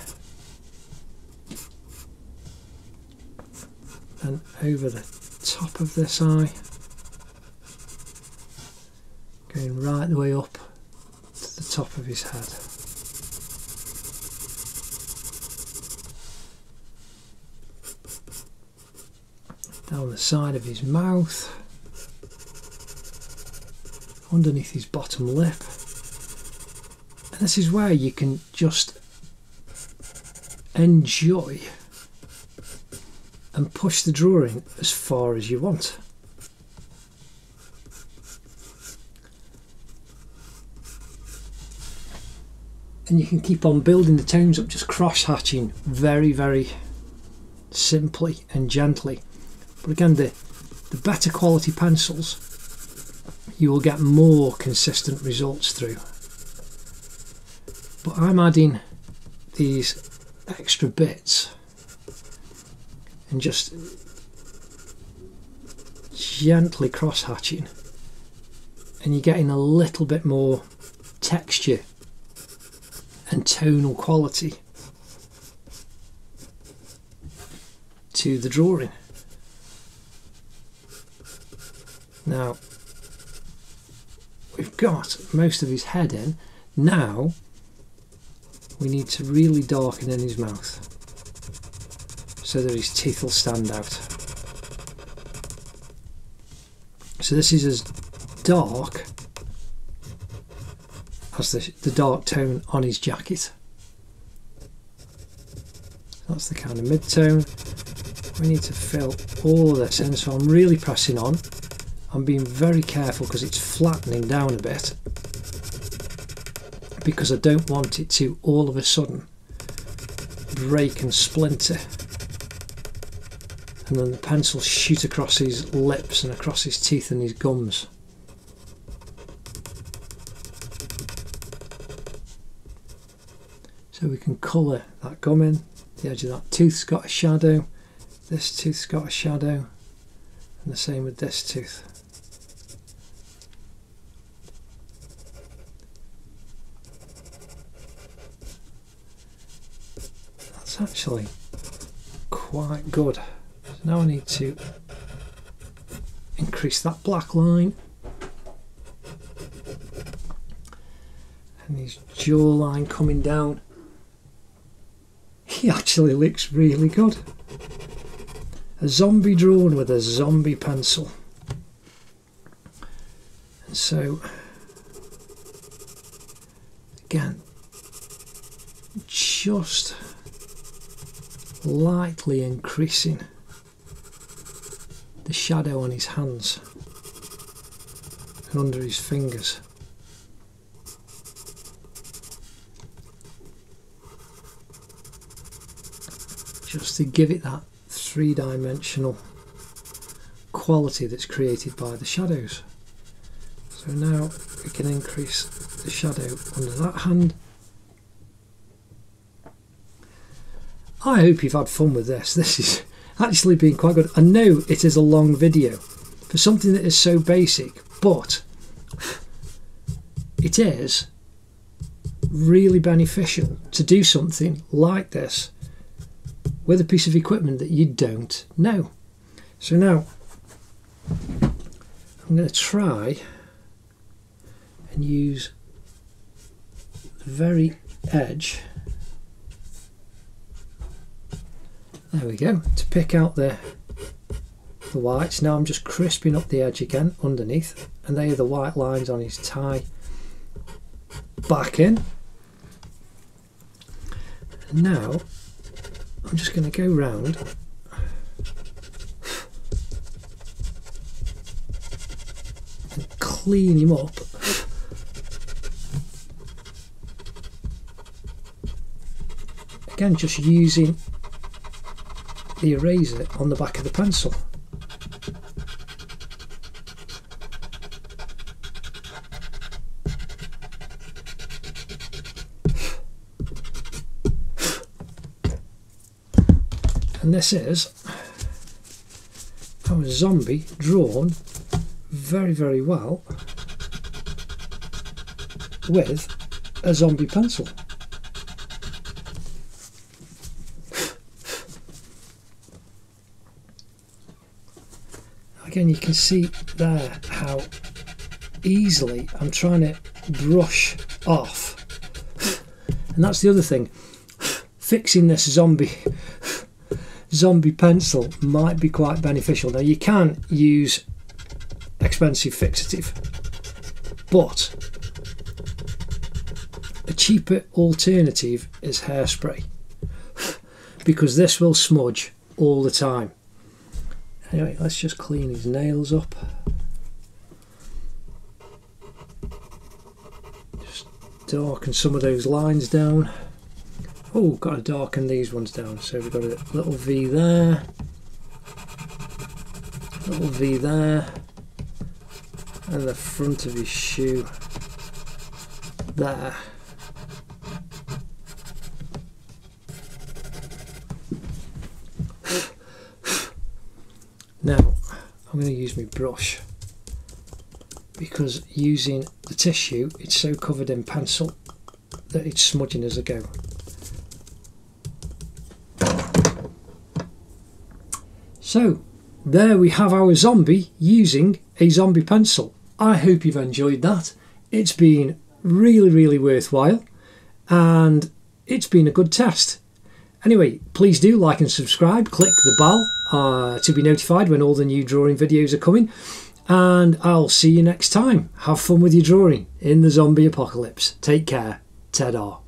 and over the top of this eye, going right the way up to the top of his head. Down the side of his mouth, underneath his bottom lip. And this is where you can just enjoy and push the drawing as far as you want. And you can keep on building the tones up, just cross-hatching very, very simply and gently. But again, the better quality pencils, you will get more consistent results through. But I'm adding these extra bits and just gently cross-hatching, and you're getting a little bit more texture and tonal quality to the drawing. Now we've got most of his head in. Now we need to really darken in his mouth so that his teeth will stand out. So this is as dark as the dark tone on his jacket. That's the kind of mid-tone. We need to fill all of this in, so I'm really pressing on. I'm being very careful because it's flattening down a bit, because I don't want it to all of a sudden break and splinter and then the pencil shoot across his lips and across his teeth and his gums. So we can colour that gum in. The edge of that tooth's got a shadow, this tooth's got a shadow, and the same with this tooth. That's actually quite good. So now I need to increase that black line and his jawline coming down. He actually looks really good. A zombie drawn with a zombie pencil. And so, again, just lightly increasing the shadow on his hands and under his fingers. Just to give it that three-dimensional quality that's created by the shadows. So now we can increase the shadow under that hand. I hope you've had fun with this. This is actually been quite good. I know it is a long video for something that is so basic, but it is really beneficial to do something like this with a piece of equipment that you don't know. So now I'm going to try and use the very edge, there we go, to pick out the whites. Now I'm just crisping up the edge again underneath, and they are the white lines on his tie. Back in. And now I'm just going to go round and clean him up. Again, just using the eraser on the back of the pencil. And this is our zombie drawn very, very well with a zombie pencil. again, you can see there how easily I'm trying to brush off. And that's the other thing, fixing this zombie pencil might be quite beneficial. Now you can use expensive fixative, but a cheaper alternative is hairspray, because this will smudge all the time. Anyway, let's just clean his nails up. Just darken some of those lines down. Oh, got to darken these ones down. So we've got a little V there, little V there, and the front of his shoe there. Now I'm going to use my brush, because using the tissue, it's so covered in pencil that it's smudging as I go. So there we have our zombie using a zombie pencil. I hope you've enjoyed that. It's been really worthwhile, and it's been a good test. Anyway, please do like and subscribe, click the bell to be notified when all the new drawing videos are coming, and I'll see you next time. Have fun with your drawing in the zombie apocalypse. Take care. Ta-da.